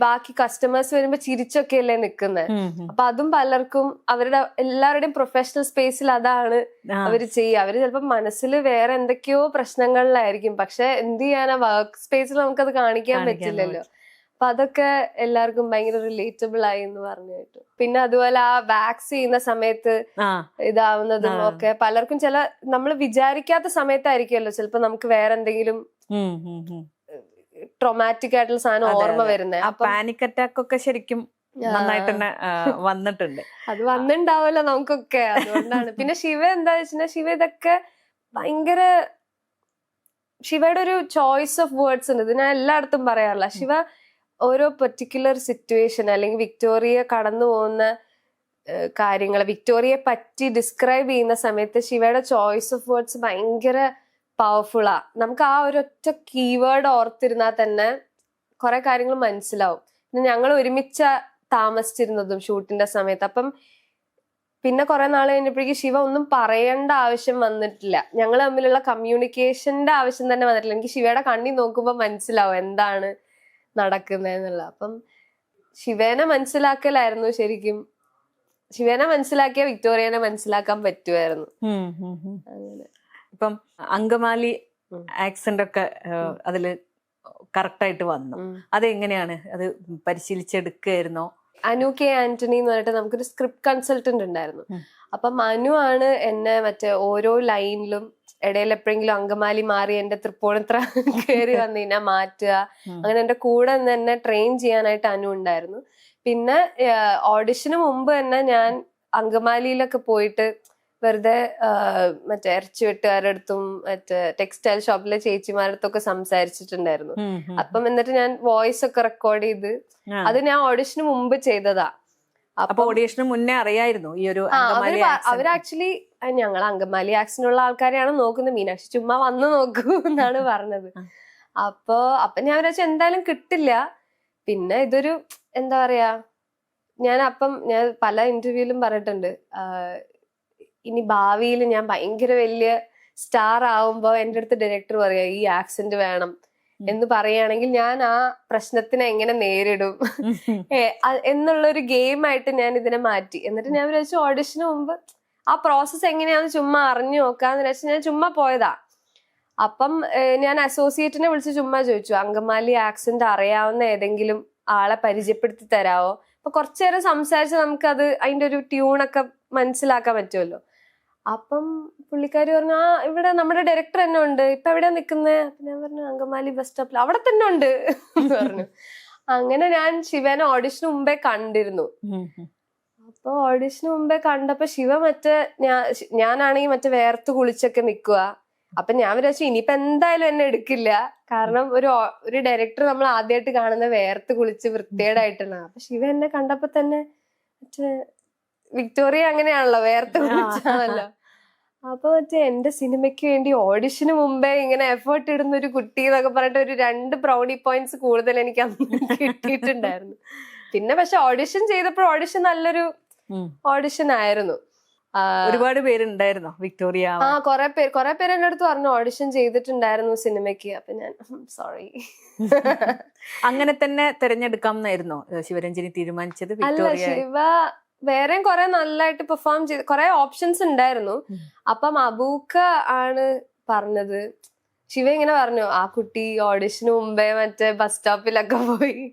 ബാക്കി കസ്റ്റമേഴ്സ് വരുമ്പോ ചിരിച്ചൊക്കെ അല്ലേ നിക്കുന്നത്. അപ്പൊ അതും പലർക്കും അവരുടെ എല്ലാവരുടെയും പ്രൊഫഷണൽ സ്പേസിൽ അതാണ് അവര് ചെയ്യുക. അവര് ചിലപ്പോ മനസ്സിൽ വേറെ എന്തൊക്കെയോ പ്രശ്നങ്ങളിലായിരിക്കും, പക്ഷെ എന്ത് ചെയ്യാനാ, വർക്ക് സ്പേസിൽ നമുക്കത് കാണിക്കാൻ പറ്റില്ലല്ലോ. അപ്പൊ അതൊക്കെ എല്ലാവർക്കും ഭയങ്കര റിലേറ്റബിൾ ആയി എന്ന് പറഞ്ഞു കേട്ടു. പിന്നെ അതുപോലെ ആ വാക്സ് ചെയ്യുന്ന സമയത്ത് ഇതാവുന്നതും ഒക്കെ പലർക്കും നമ്മൾ വിചാരിക്കാത്ത സമയത്തായിരിക്കുമല്ലോ ചിലപ്പോ നമുക്ക് വേറെ എന്തെങ്കിലും ട്രോമാറ്റിക് ആയിട്ടുള്ള സാധനം ഓർമ്മ വരുന്നത്. പാനിക് അറ്റാക്ക് ഒക്കെ ശരിക്കും നന്നായിട്ട് തന്നെ വന്നിട്ടുണ്ട്. അത് വന്നിണ്ടാവല്ലോ നമുക്കൊക്കെ, അതുകൊണ്ടാണ്. പിന്നെ ശിവ എന്താ വെച്ചാൽ ശിവ ഇതൊക്കെ ഭയങ്കര, ശിവയുടെ ഒരു ചോയ്സ് ഓഫ് വേർഡ്സ് ഉണ്ട്. ഇത് ഞാൻ എല്ലായിടത്തും പറയാറില്ല. ശിവ ഓരോ പെർട്ടിക്കുലർ സിറ്റുവേഷൻ അല്ലെങ്കിൽ വിക്ടോറിയ കടന്നു പോകുന്ന കാര്യങ്ങൾ, വിക്ടോറിയയെ പറ്റി ഡിസ്ക്രൈബ് ചെയ്യുന്ന സമയത്ത് ശിവയുടെ ചോയ്സ് ഓഫ് വേർഡ്സ് ഭയങ്കര പവർഫുള്ളാ. നമുക്ക് ആ ഒരൊറ്റ കീവേഡ് ഓർത്തിരുന്നാൽ തന്നെ കുറെ കാര്യങ്ങൾ മനസ്സിലാവും. പിന്നെ ഞങ്ങൾ ഒരുമിച്ച താമസിച്ചിരുന്നതും ഷൂട്ടിന്റെ സമയത്ത്. അപ്പം പിന്നെ കുറെ നാൾ കഴിഞ്ഞപ്പോഴേക്കും ശിവ ഒന്നും പറയേണ്ട ആവശ്യം വന്നിട്ടില്ല, ഞങ്ങൾ തമ്മിലുള്ള കമ്മ്യൂണിക്കേഷന്റെ ആവശ്യം തന്നെ വന്നിട്ടില്ല. എനിക്ക് ശിവയുടെ കണ്ണി നോക്കുമ്പോൾ മനസ്സിലാവും എന്താണ് നടക്കുന്നതെന്നുള്ള. അപ്പം ശിവേനെ മനസ്സിലാക്കലായിരുന്നു ശരിക്കും. ശിവേനെ മനസ്സിലാക്കിയ വിക്ടോറിയനെ മനസ്സിലാക്കാൻ പറ്റുമായിരുന്നു. അങ്ങനെ ഇപ്പം അങ്കമാലി ആക്സന്റ് ഒക്കെ അതില് കറക്റ്റ് ആയിട്ട് വന്നു. അതെങ്ങനെയാണ് അത് പരിശീലിച്ചെടുക്കുകയായിരുന്നോ? അനു കെ ആന്റണി എന്ന് പറഞ്ഞിട്ട് നമുക്കൊരു സ്ക്രിപ്റ്റ് കൺസൾട്ടന്റ് ഉണ്ടായിരുന്നു. അപ്പം അനു ആണ് എന്നെ മറ്റേ ഓരോ ലൈനിലും ഇടയിൽ എപ്പോഴെങ്കിലും അങ്കമാലി മാറി എന്റെ തൃപ്പൂണിത്ര കയറി വന്നു കഴിഞ്ഞാൽ മാറ്റുക, അങ്ങനെ എന്റെ കൂടെ തന്നെ ട്രെയിൻ ചെയ്യാനായിട്ട് അനു ഉണ്ടായിരുന്നു. പിന്നെ ഓഡിഷന് മുമ്പ് തന്നെ ഞാൻ അങ്കമാലിയിലൊക്കെ പോയിട്ട് വെറുതെ മറ്റേ ഇറച്ചി വെട്ടുകാരുടെ അടുത്തും മറ്റേ ടെക്സ്റ്റൈൽ ഷോപ്പിലെ ചേച്ചിമാരുടെ അടുത്തൊക്കെ സംസാരിച്ചിട്ടുണ്ടായിരുന്നു. അപ്പം എന്നിട്ട് ഞാൻ വോയിസ് ഒക്കെ റെക്കോർഡ് ചെയ്ത് അത് ഞാൻ ഓഡിഷന് മുമ്പ് ചെയ്തതാ. അപ്പൊ ഓഡിഷന് മുന്നേ അറിയായിരുന്നു ഈ ഒരു അവർ ആക്ച്വലി ഞങ്ങൾ അങ്കമാലി ആക്സിനുള്ള ആൾക്കാരെയാണ് നോക്കുന്നത്, മീനാക്ഷി ചുമ്മാ വന്നു നോക്കൂ എന്നാണ് പറഞ്ഞത്. അപ്പൊ ഞാൻ വിചാരിച്ചു എന്തായാലും കിട്ടില്ല. പിന്നെ ഇതൊരു എന്താ പറയാ, ഞാൻ പല ഇന്റർവ്യൂവിലും പറഞ്ഞിട്ടുണ്ട്, ഇനി ഭാവിയിൽ ഞാൻ ഭയങ്കര വലിയ സ്റ്റാർ ആവുമ്പോ എന്റെ അടുത്ത് ഡയറക്ടർ പറയാ ഈ ആക്സന്റ് വേണം എന്ന് പറയുകയാണെങ്കിൽ ഞാൻ ആ പ്രശ്നത്തിനെ എങ്ങനെ നേരിടും എന്നുള്ളൊരു ഗെയിമായിട്ട് ഞാൻ ഇതിനെ മാറ്റി. എന്നിട്ട് ഞാൻ വിചാരിച്ചു ഓഡിഷന് മുമ്പ് ആ പ്രോസസ്സ് എങ്ങനെയാണെന്ന് ചുമ്മാ അറിഞ്ഞു നോക്കാന്ന് വെച്ചാൽ ഞാൻ ചുമ്മാ പോയതാ. അപ്പം ഞാൻ അസോസിയേറ്റിനെ വിളിച്ച് ചുമ്മാ ചോദിച്ചു, അങ്കമാലി ആക്സന്റ് അറിയാവുന്ന ഏതെങ്കിലും ആളെ പരിചയപ്പെടുത്തി തരാവോ? അപ്പൊ കുറച്ചു നേരം സംസാരിച്ച് നമുക്ക് അത് അതിന്റെ ഒരു ട്യൂണൊക്കെ മനസ്സിലാക്കാൻ പറ്റുമല്ലോ. അപ്പം പുള്ളിക്കാരി പറഞ്ഞു, ആ ഇവിടെ നമ്മുടെ ഡയറക്ടർ തന്നെ ഉണ്ട്, ഇപ്പൊ എവിടെയാ നിക്കുന്നത്? അപ്പൊ ഞാൻ പറഞ്ഞു അങ്കമാലി ബസ് സ്റ്റോപ്പിൽ, അവിടെ തന്നെ ഉണ്ട് എന്ന് പറഞ്ഞു. അങ്ങനെ ഞാൻ ശിവനെ ഓഡിഷന് മുമ്പേ കണ്ടിരുന്നു. അപ്പൊ ഓഡിഷന് മുമ്പേ കണ്ടപ്പോ ശിവ മറ്റേ ഞാനാണെങ്കിൽ മറ്റേ വേർത്ത് കുളിച്ചൊക്കെ നിക്കുക. അപ്പൊ ഞാൻ വിചാരിച്ചു ഇനിയിപ്പോ എന്തായാലും എന്നെ എടുക്കില്ല, കാരണം ഒരു ഡയറക്ടർ നമ്മൾ ആദ്യമായിട്ട് കാണുന്ന വേർത്ത് കുളിച്ച് വൃത്തികേടായിട്ടാണ്. അപ്പൊ ശിവ എന്നെ കണ്ടപ്പോ തന്നെ മറ്റേ വിക്ടോറിയ അങ്ങനെയാണല്ലോ, വേർത്ത് കുളിച്ചാണല്ലോ. അപ്പൊ മറ്റേ എന്റെ സിനിമയ്ക്ക് വേണ്ടി ഓഡിഷന് മുമ്പേ ഇങ്ങനെ എഫേർട്ട് ഇടുന്ന ഒരു കുട്ടി എന്നൊക്കെ പറഞ്ഞിട്ട് ഒരു 2 ബ്രൗണി പോയിന്റ്സ് കൂടുതൽ എനിക്ക് അന്ന് കിട്ടിയിട്ടുണ്ടായിരുന്നു. പിന്നെ പക്ഷെ ഓഡിഷൻ ചെയ്തപ്പോൾ ഓഡിഷൻ നല്ലൊരു ഓഡിഷൻ ആയിരുന്നു. ഒരുപാട് പേരുണ്ടായിരുന്നോ വിക്ടോറിയ? ആ കുറെ പേര് എന്റെ അടുത്ത് പറഞ്ഞു ഓഡിഷൻ ചെയ്തിട്ടുണ്ടായിരുന്നു സിനിമയ്ക്ക്. അപ്പൊ ഞാൻ സോറി. അങ്ങനെ തന്നെ തെരഞ്ഞെടുക്കാമെന്നായിരുന്നോ ശിവരഞ്ജിനി തീരുമാനിച്ചത്? അല്ല, ശിവ വേറെയും കുറെ നല്ലതായിട്ട് പെർഫോം ചെയ്ത് കുറെ ഓപ്ഷൻസ് ഉണ്ടായിരുന്നു. അപ്പം അബൂക്ക ആണ് പറഞ്ഞത്. ശിവ ഇങ്ങനെ പറഞ്ഞു, ആ കുട്ടി ഓഡിഷന് മുമ്പേ മറ്റേ ബസ് സ്റ്റോപ്പിലൊക്കെ പോയി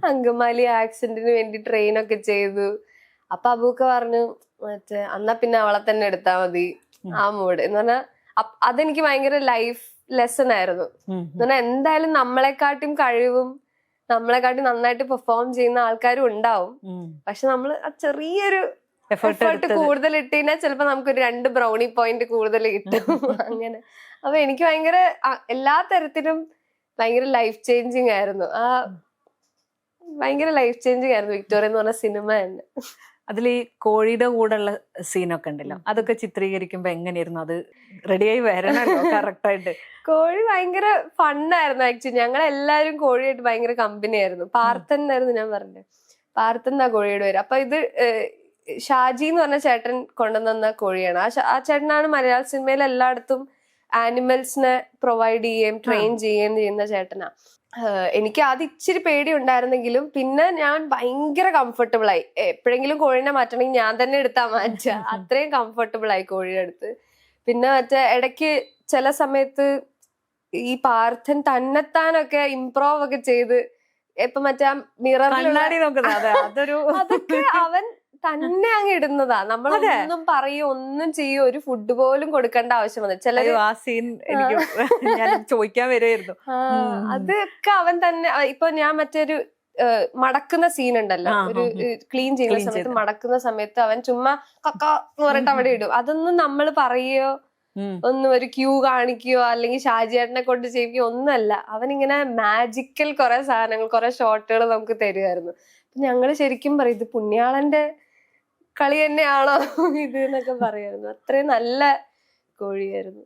അങ്കമാലി ആക്സിഡന്റിന് വേണ്ടി ട്രെയിനൊക്കെ ചെയ്തു. അപ്പൊ അബൂക്ക പറഞ്ഞു മറ്റേ എന്നാ പിന്നെ അവളെ തന്നെ എടുത്താ മതി, ആ മൂഡ് എന്ന് പറഞ്ഞാൽ അതെനിക്ക് ഭയങ്കര ലൈഫ് ലെസൺ ആയിരുന്നു. എന്ന് പറഞ്ഞാൽ എന്തായാലും നമ്മളെക്കാട്ടും കഴിവും നമ്മളെക്കാട്ടി നന്നായിട്ട് പെർഫോം ചെയ്യുന്ന ആൾക്കാരും ഉണ്ടാവും. പക്ഷെ നമ്മൾ ആ ചെറിയൊരു എഫേർട്ട് കൂടുതൽ ഇട്ട് കഴിഞ്ഞാൽ ചിലപ്പോ നമുക്കൊരു 2 ബ്രൗണി പോയിന്റ് കൂടുതൽ കിട്ടും. അങ്ങനെ അപ്പൊ എനിക്ക് ഭയങ്കര എല്ലാ തരത്തിലും ഭയങ്കര ലൈഫ് ചേഞ്ചിങ് ആയിരുന്നു. ഭയങ്കര ലൈഫ് ചേഞ്ചിങ് ആയിരുന്നു വിക്ടോറിയ എന്ന് പറഞ്ഞ സിനിമ തന്നെ. അതിൽ ഈ കോഴിയുടെ കൂടെ ഉള്ള സീനൊക്കെ ഉണ്ടല്ലോ, അതൊക്കെ ചിത്രീകരിക്കുമ്പോ എങ്ങനെയായിരുന്നു? അത് റെഡിയായി വരണല്ലോ കറക്റ്റ് ആയിട്ട്. കോഴി ഭയങ്കര ഫണ്ണായിരുന്നു ആക്ച്വലി. ഞങ്ങളെല്ലാരും കോഴിയായിട്ട് ഭയങ്കര കമ്പനി ആയിരുന്നു. പാർത്ഥൻ എന്നായിരുന്നു ഞാൻ പറഞ്ഞത്, പാർത്ഥൻ എന്നാ കോഴിയുടെ പേര്. അപ്പൊ ഇത് ഷാജി എന്ന് പറഞ്ഞ ചേട്ടൻ കൊണ്ടുവന്ന കോഴിയാണ്. ആ ചേട്ടനാണ് മലയാള സിനിമയിൽ എല്ലായിടത്തും ആനിമൽസിനെ പ്രൊവൈഡ് ചെയ്യുകയും ട്രെയിൻ ചെയ്യുകയും ചെയ്യുന്ന ചേട്ടനാ. എനിക്ക് ആദ്യം ഇച്ചിരി പേടി ഉണ്ടായിരുന്നെങ്കിലും പിന്നെ ഞാൻ ഭയങ്കര കംഫർട്ടബിൾ ആയി. എപ്പോഴെങ്കിലും കോഴിനെ മാറ്റണമെങ്കിൽ ഞാൻ തന്നെ എടുത്താൽ മാറ്റുക, അത്രയും കംഫർട്ടബിൾ ആയി കോഴിയുടെ അടുത്ത്. പിന്നെ മറ്റേ ഇടയ്ക്ക് ചില സമയത്ത് ഈ പാർത്ഥൻ തന്നെത്താനൊക്കെ ഇംപ്രോവ് ഒക്കെ ചെയ്ത് ഇപ്പൊ മറ്റേ മിററിൽ അതൊക്കെ അവൻ തന്നെ അങ്ങ് ഇടുന്നതാ. നമ്മളൊന്നും പറയോ ഒന്നും ചെയ്യോ ഒരു ഫുഡ് പോലും കൊടുക്കേണ്ട ആവശ്യം വന്നു. ചിലര് ആ സീൻ എനിക്ക് ചോദിക്കാൻ വരുമായിരുന്നു. അതൊക്കെ അവൻ തന്നെ. ഇപ്പൊ ഞാൻ മറ്റൊരു മടക്കുന്ന സീൻ ഉണ്ടല്ലോ, ഒരു ക്ലീൻ ചെയ്യുന്ന സമയത്ത് മടക്കുന്ന സമയത്ത് അവൻ ചുമ്മാ കക്ക എന്ന് പറഞ്ഞിട്ട് അവിടെ ഇടും. അതൊന്നും നമ്മൾ പറയോ ഒന്നും ഒരു ക്യൂ കാണിക്കുകയോ അല്ലെങ്കിൽ ഷാജിയേട്ടനെ കൊണ്ട് ചെയ്യിക്കുകയോ ഒന്നുമല്ല. അവനിങ്ങനെ മാജിക്കൽ കുറെ സാധനങ്ങൾ കുറെ ഷോട്ടുകൾ നമുക്ക് തരുമായിരുന്നു. ഞങ്ങള് ശരിക്കും പറയും ഇത് പുണ്യാളന്റെ കളി തന്നെയാണോ ഇത് എന്നൊക്കെ പറയായിരുന്നു. അത്രയും നല്ല കോഴിയായിരുന്നു.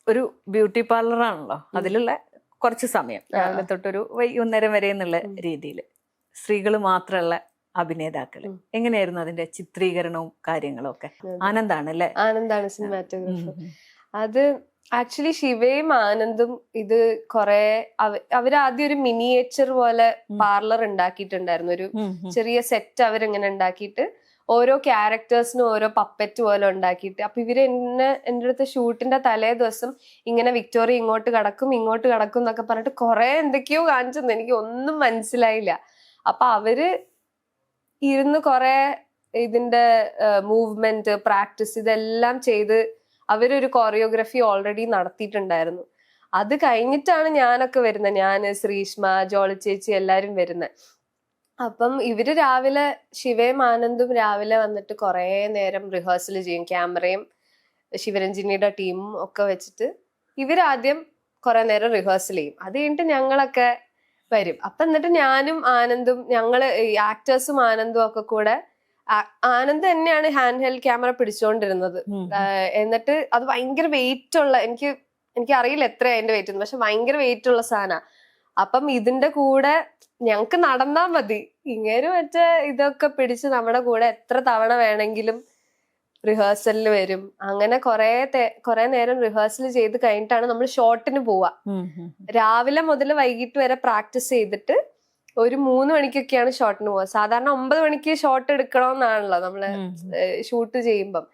ഒരു ബ്യൂട്ടി പാർലർ ആണല്ലോ, അതിലുള്ള കുറച്ച് സമയം രാവിലെ തൊട്ടൊരു വൈകുന്നേരം വരെ എന്നുള്ള രീതിയിൽ സ്ത്രീകൾ മാത്രമുള്ള അഭിനേതാക്കള്. എങ്ങനെയായിരുന്നു അതിന്റെ ചിത്രീകരണവും കാര്യങ്ങളും ഒക്കെ? ആനന്ദാണ് അല്ലേ? ആനന്ദാണ് സിനിമാറ്റോഗ്രാഫർ. അത് ആക്ച്വലി ശിവയും ആനന്ദും ഇത് കൊറേ അവരാദ്യം ഒരു മിനിയേച്ചർ പോലെ പാർലർ ഉണ്ടാക്കിയിട്ടുണ്ടായിരുന്നു. ഒരു ചെറിയ സെറ്റ് അവരിങ്ങനെ ഉണ്ടാക്കിയിട്ട് ഓരോ ക്യാരക്ടേഴ്സിനും ഓരോ പപ്പറ്റ് പോലെ ഉണ്ടാക്കിയിട്ട്, അപ്പൊ ഇവര് എൻ്റെ അടുത്ത് ഷൂട്ടിന്റെ തലേ ദിവസം ഇങ്ങനെ വിക്ടോറിയ ഇങ്ങോട്ട് കടക്കും എന്നൊക്കെ പറഞ്ഞിട്ട് കുറെ എന്തൊക്കെയോ കാണിച്ചെന്ന് എനിക്ക് ഒന്നും മനസ്സിലായില്ല. അപ്പൊ അവര് ഇരുന്ന് കുറെ ഇതിന്റെ മൂവ്മെന്റ് പ്രാക്ടീസ് ഇതെല്ലാം ചെയ്ത് അവരൊരു കൊറിയോഗ്രഫി ഓൾറെഡി നടത്തിയിട്ടുണ്ടായിരുന്നു. അത് കഴിഞ്ഞിട്ടാണ് ഞാനൊക്കെ വരുന്നത്, ഞാന്, ശ്രീഷ്മ, ജോളി ചേച്ചി എല്ലാരും വരുന്നത്. അപ്പം ഇവര് രാവിലെ ശിവയും ആനന്ദും രാവിലെ വന്നിട്ട് കുറെ നേരം റിഹേഴ്സൽ ചെയ്യും. ക്യാമറയും ശിവരഞ്ജിനിയുടെ ടീമും ഒക്കെ വെച്ചിട്ട് ഇവരാദ്യം കുറെ നേരം റിഹേഴ്സൽ ചെയ്യും. അത് കഴിഞ്ഞിട്ട് ഞങ്ങളൊക്കെ വരും. അപ്പൊ എന്നിട്ട് ഞാനും ആനന്ദും ഞങ്ങള് ആക്ടേഴ്സും ആനന്ദും ഒക്കെ കൂടെ, ആനന്ദ് തന്നെയാണ് ഹാൻഡ് ഹെൽഡ് ക്യാമറ പിടിച്ചുകൊണ്ടിരുന്നത്. എന്നിട്ട് അത് ഭയങ്കര വെയിറ്റ് ഉള്ള, എനിക്ക് അറിയില്ല എത്രയാ അതിന്റെ വെയിറ്റ് എന്ന്, പക്ഷെ ഭയങ്കര വെയിറ്റ് ഉള്ള സാധന. അപ്പം ഇതിന്റെ കൂടെ ഞങ്ങക്ക് നടന്നാ മതി, ഇങ്ങനെ മറ്റേ ഇതൊക്കെ പിടിച്ച് നമ്മുടെ കൂടെ എത്ര തവണ വേണമെങ്കിലും റിഹേഴ്സലിൽ വരും. അങ്ങനെ കുറെ നേരം റിഹേഴ്സൽ ചെയ്ത് കഴിഞ്ഞിട്ടാണ് നമ്മൾ ഷോട്ടിന് പോവാ. രാവിലെ മുതൽ വൈകിട്ട് വരെ പ്രാക്ടീസ് ചെയ്തിട്ട് ഒരു 3 മണിക്കൊക്കെയാണ് ഷോട്ടിന് പോവാ. സാധാരണ 9 മണിക്ക് ഷോട്ട് എടുക്കണമെന്നാണല്ലോ നമ്മള് ഷൂട്ട് ചെയ്യുമ്പം.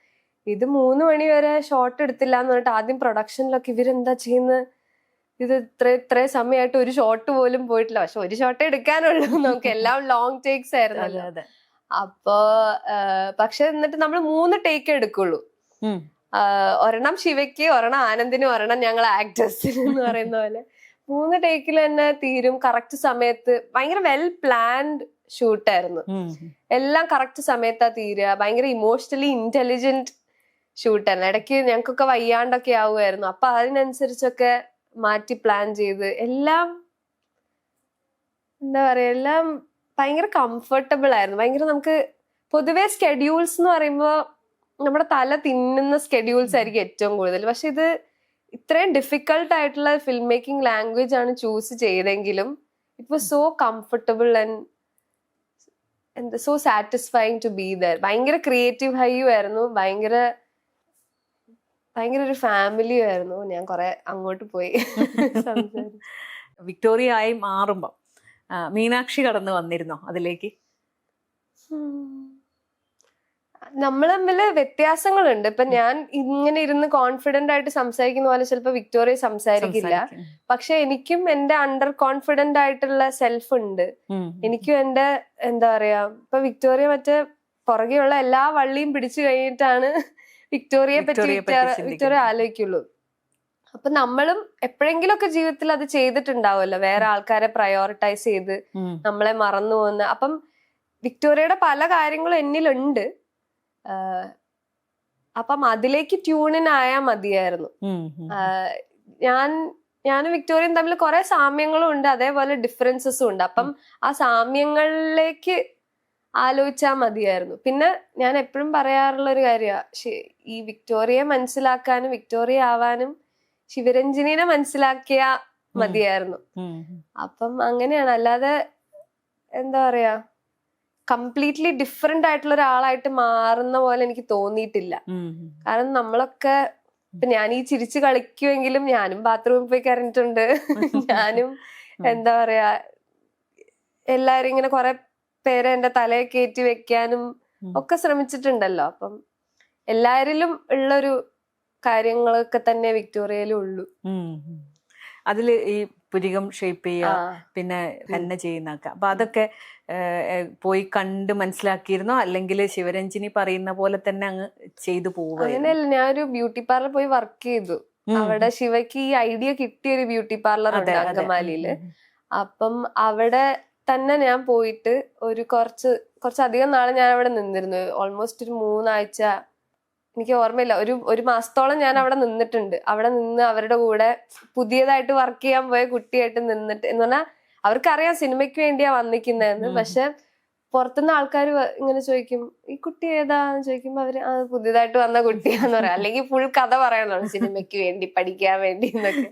ഇത് 3 മണി വരെ ഷോട്ട് എടുത്തില്ല എന്ന് പറഞ്ഞിട്ട് ആദ്യം പ്രൊഡക്ഷനിലൊക്കെ ഇവരെന്താ ചെയ്യുന്നത്, ഇത് ഇത്ര സമയമായിട്ട് ഒരു ഷോട്ട് പോലും പോയിട്ടില്ല. പക്ഷെ ഒരു ഷോട്ടേ എടുക്കാനുള്ളൂ, നമുക്ക് എല്ലാം ലോങ് ടേക്സ് ആയിരുന്നല്ലോ. അപ്പൊ പക്ഷെ എന്നിട്ട് നമ്മൾ 3 ടേക്ക് എടുക്കുള്ളൂ. ഒരെണ്ണം ശിവയ്ക്ക്, ഒരെണ്ണം ആനന്ദിന്, ഒരെണ്ണം ഞങ്ങൾ ആക്ടേഴ്സിന് എന്ന് പറയുന്ന പോലെ 3 ടേക്കിൽ തന്നെ തീരും. കറക്റ്റ് സമയത്ത്, ഭയങ്കര വെൽ പ്ലാൻഡ് ഷൂട്ടായിരുന്നു. എല്ലാം കറക്റ്റ് സമയത്താ തീരുക. ഭയങ്കര ഇമോഷണലി ഇന്റലിജന്റ് ഷൂട്ടായിരുന്നു. ഇടയ്ക്ക് ഞങ്ങൾക്കൊക്കെ വയ്യാണ്ടൊക്കെ ആവുമായിരുന്നു. അപ്പൊ അതിനനുസരിച്ചൊക്കെ മാറ്റി പ്ലാൻ ചെയ്ത് എല്ലാം എന്താ പറയാ, എല്ലാം ഭയങ്കര കംഫർട്ടബിൾ ആയിരുന്നു. ഭയങ്കര നമുക്ക് പൊതുവെ സ്കെഡ്യൂൾസ് എന്ന് പറയുമ്പോ നമ്മുടെ തല തിന്നുന്ന സ്കെഡ്യൂൾസ് ആയിരിക്കും ഏറ്റവും കൂടുതൽ. പക്ഷെ ഇത് ഇത്രയും ഡിഫിക്കൾട്ട് ആയിട്ടുള്ള ഫിലിം മേക്കിംഗ് ലാംഗ്വേജ് ആണ് ചൂസ് ചെയ്തെങ്കിലും it was so comfortable and so satisfying to be there. ഭയങ്കര ക്രിയേറ്റീവ് ഹൈയും ആയിരുന്നു, ഭയങ്കര ഒരു ഫാമിലിയും ആയിരുന്നു. ഞാൻ കുറെ അങ്ങോട്ട് പോയി സംസാരിച്ചു. വിക്ടോറിയ ആയി മാറുമ്പോ മീനാക്ഷി കടന്നു വന്നിരുന്നോ അതിലേക്ക്? നമ്മൾ തമ്മില് വ്യത്യാസങ്ങളുണ്ട്. ഇപ്പൊ ഞാൻ ഇങ്ങനെ ഇരുന്ന് കോൺഫിഡന്റ് ആയിട്ട് സംസാരിക്കുന്ന പോലെ ചിലപ്പോ വിക്ടോറിയ സംസാരിക്കില്ല. പക്ഷെ എനിക്കും എന്റെ അണ്ടർ കോൺഫിഡന്റ് ആയിട്ടുള്ള സെൽഫ് ഉണ്ട്. എനിക്കും എന്റെ എന്താ പറയാ, ഇപ്പൊ വിക്ടോറിയ മറ്റേ പുറകെയുള്ള എല്ലാ വള്ളിയും പിടിച്ചു കഴിഞ്ഞിട്ടാണ് വിക്ടോറിയെ പറ്റി വിക്ടോറിയ ആലോചിക്കുള്ളൂ. അപ്പൊ നമ്മളും എപ്പോഴെങ്കിലും ഒക്കെ ജീവിതത്തിൽ അത് ചെയ്തിട്ടുണ്ടാവുമല്ലോ, വേറെ ആൾക്കാരെ പ്രയോറിറ്റൈസ് ചെയ്ത് നമ്മളെ മറന്നു പോകുന്ന. അപ്പം വിക്ടോറിയയുടെ പല കാര്യങ്ങളും എന്നിലുണ്ട്. അപ്പം അതിലേക്ക് ട്യൂണിനായാൽ മതിയായിരുന്നു. ഞാനും വിക്ടോറിയയും തമ്മിൽ കുറെ സാമ്യങ്ങളും ഉണ്ട്, അതേപോലെ ഡിഫറൻസസും ഉണ്ട്. അപ്പം ആ സാമ്യങ്ങളിലേക്ക് ആലോചിച്ചാൽ മതിയായിരുന്നു. പിന്നെ ഞാൻ എപ്പോഴും പറയാറുള്ള ഒരു കാര്യമാണ്, ഈ വിക്ടോറിയയെ മനസ്സിലാക്കാനും വിക്ടോറിയ ആവാനും ശിവരഞ്ജിനിനെ മനസ്സിലാക്കിയാ മതിയായിരുന്നു. അപ്പം അങ്ങനെയാണ്. അല്ലാതെ എന്താ പറയാ, കംപ്ലീറ്റ്ലി ഡിഫറെന്റ് ആയിട്ടുള്ള ഒരാളായിട്ട് മാറുന്ന പോലെ എനിക്ക് തോന്നിയിട്ടില്ല. കാരണം നമ്മളൊക്കെ, ഇപ്പൊ ഞാൻ ഈ ചിരിച്ചു കളിക്കുമെങ്കിലും ഞാനും ബാത്റൂമിൽ പോയി കരഞ്ഞിട്ടുണ്ട്. ഞാനും എന്താ പറയാ, എല്ലാരും ഇങ്ങനെ കുറെ പേരെ എന്റെ തലയെ കയറ്റി വെക്കാനും ഒക്കെ ശ്രമിച്ചിട്ടുണ്ടല്ലോ. അപ്പം എല്ലാരിലും ഉള്ളൊരു കാര്യങ്ങളൊക്കെ തന്നെ വിക്ടോറിയയിലും ഉള്ളൂ. അതില് ഈ പുരികം ഷേപ്പ് ചെയ്യുക, പിന്നെ ഹെന്ന ചെയ്യുന്നൊക്കെ, അപ്പൊ അതൊക്കെ പോയി കണ്ട് മനസ്സിലാക്കിയിരുന്നോ, അല്ലെങ്കിൽ ശിവരഞ്ജിനി പറയുന്ന പോലെ തന്നെ അങ്ങ് ചെയ്തു പോവുക? അങ്ങനെയല്ല, ഞാനൊരു ബ്യൂട്ടി പാർലർ പോയി വർക്ക് ചെയ്തു. അവിടെ ശിവയ്ക്ക് ഈ ഐഡിയ കിട്ടിയ ഒരു ബ്യൂട്ടി പാർലർ ഉണ്ട് അങ്കമാലിയില്. അപ്പം അവിടെ തന്നെ ഞാൻ പോയിട്ട് ഒരു കുറച്ചധികം നാളെ ഞാൻ അവിടെ നിന്നിരുന്നു. ഓൾമോസ്റ്റ് ഒരു 3 ആഴ്ച, എനിക്ക് ഓർമ്മയില്ല, ഒരു മാസത്തോളം ഞാൻ അവിടെ നിന്നിട്ടുണ്ട്. അവിടെ നിന്ന് അവരുടെ കൂടെ പുതിയതായിട്ട് വർക്ക് ചെയ്യാൻ പോയ കുട്ടിയായിട്ട് നിന്നിട്ട്, എന്ന് പറഞ്ഞാൽ അവർക്കറിയാം സിനിമയ്ക്ക് വേണ്ടിയാ വന്നിക്കുന്നതെന്ന്. പക്ഷെ പുറത്തുനിന്ന് ആൾക്കാർ ഇങ്ങനെ ചോദിക്കും, ഈ കുട്ടി ഏതാന്ന് ചോദിക്കുമ്പോ അവര് പുതിയതായിട്ട് വന്ന കുട്ടിയാന്ന് പറയാം, അല്ലെങ്കിൽ ഫുൾ കഥ പറയണല്ലോ സിനിമയ്ക്ക് വേണ്ടി, പഠിക്കാൻ വേണ്ടി എന്നൊക്കെ.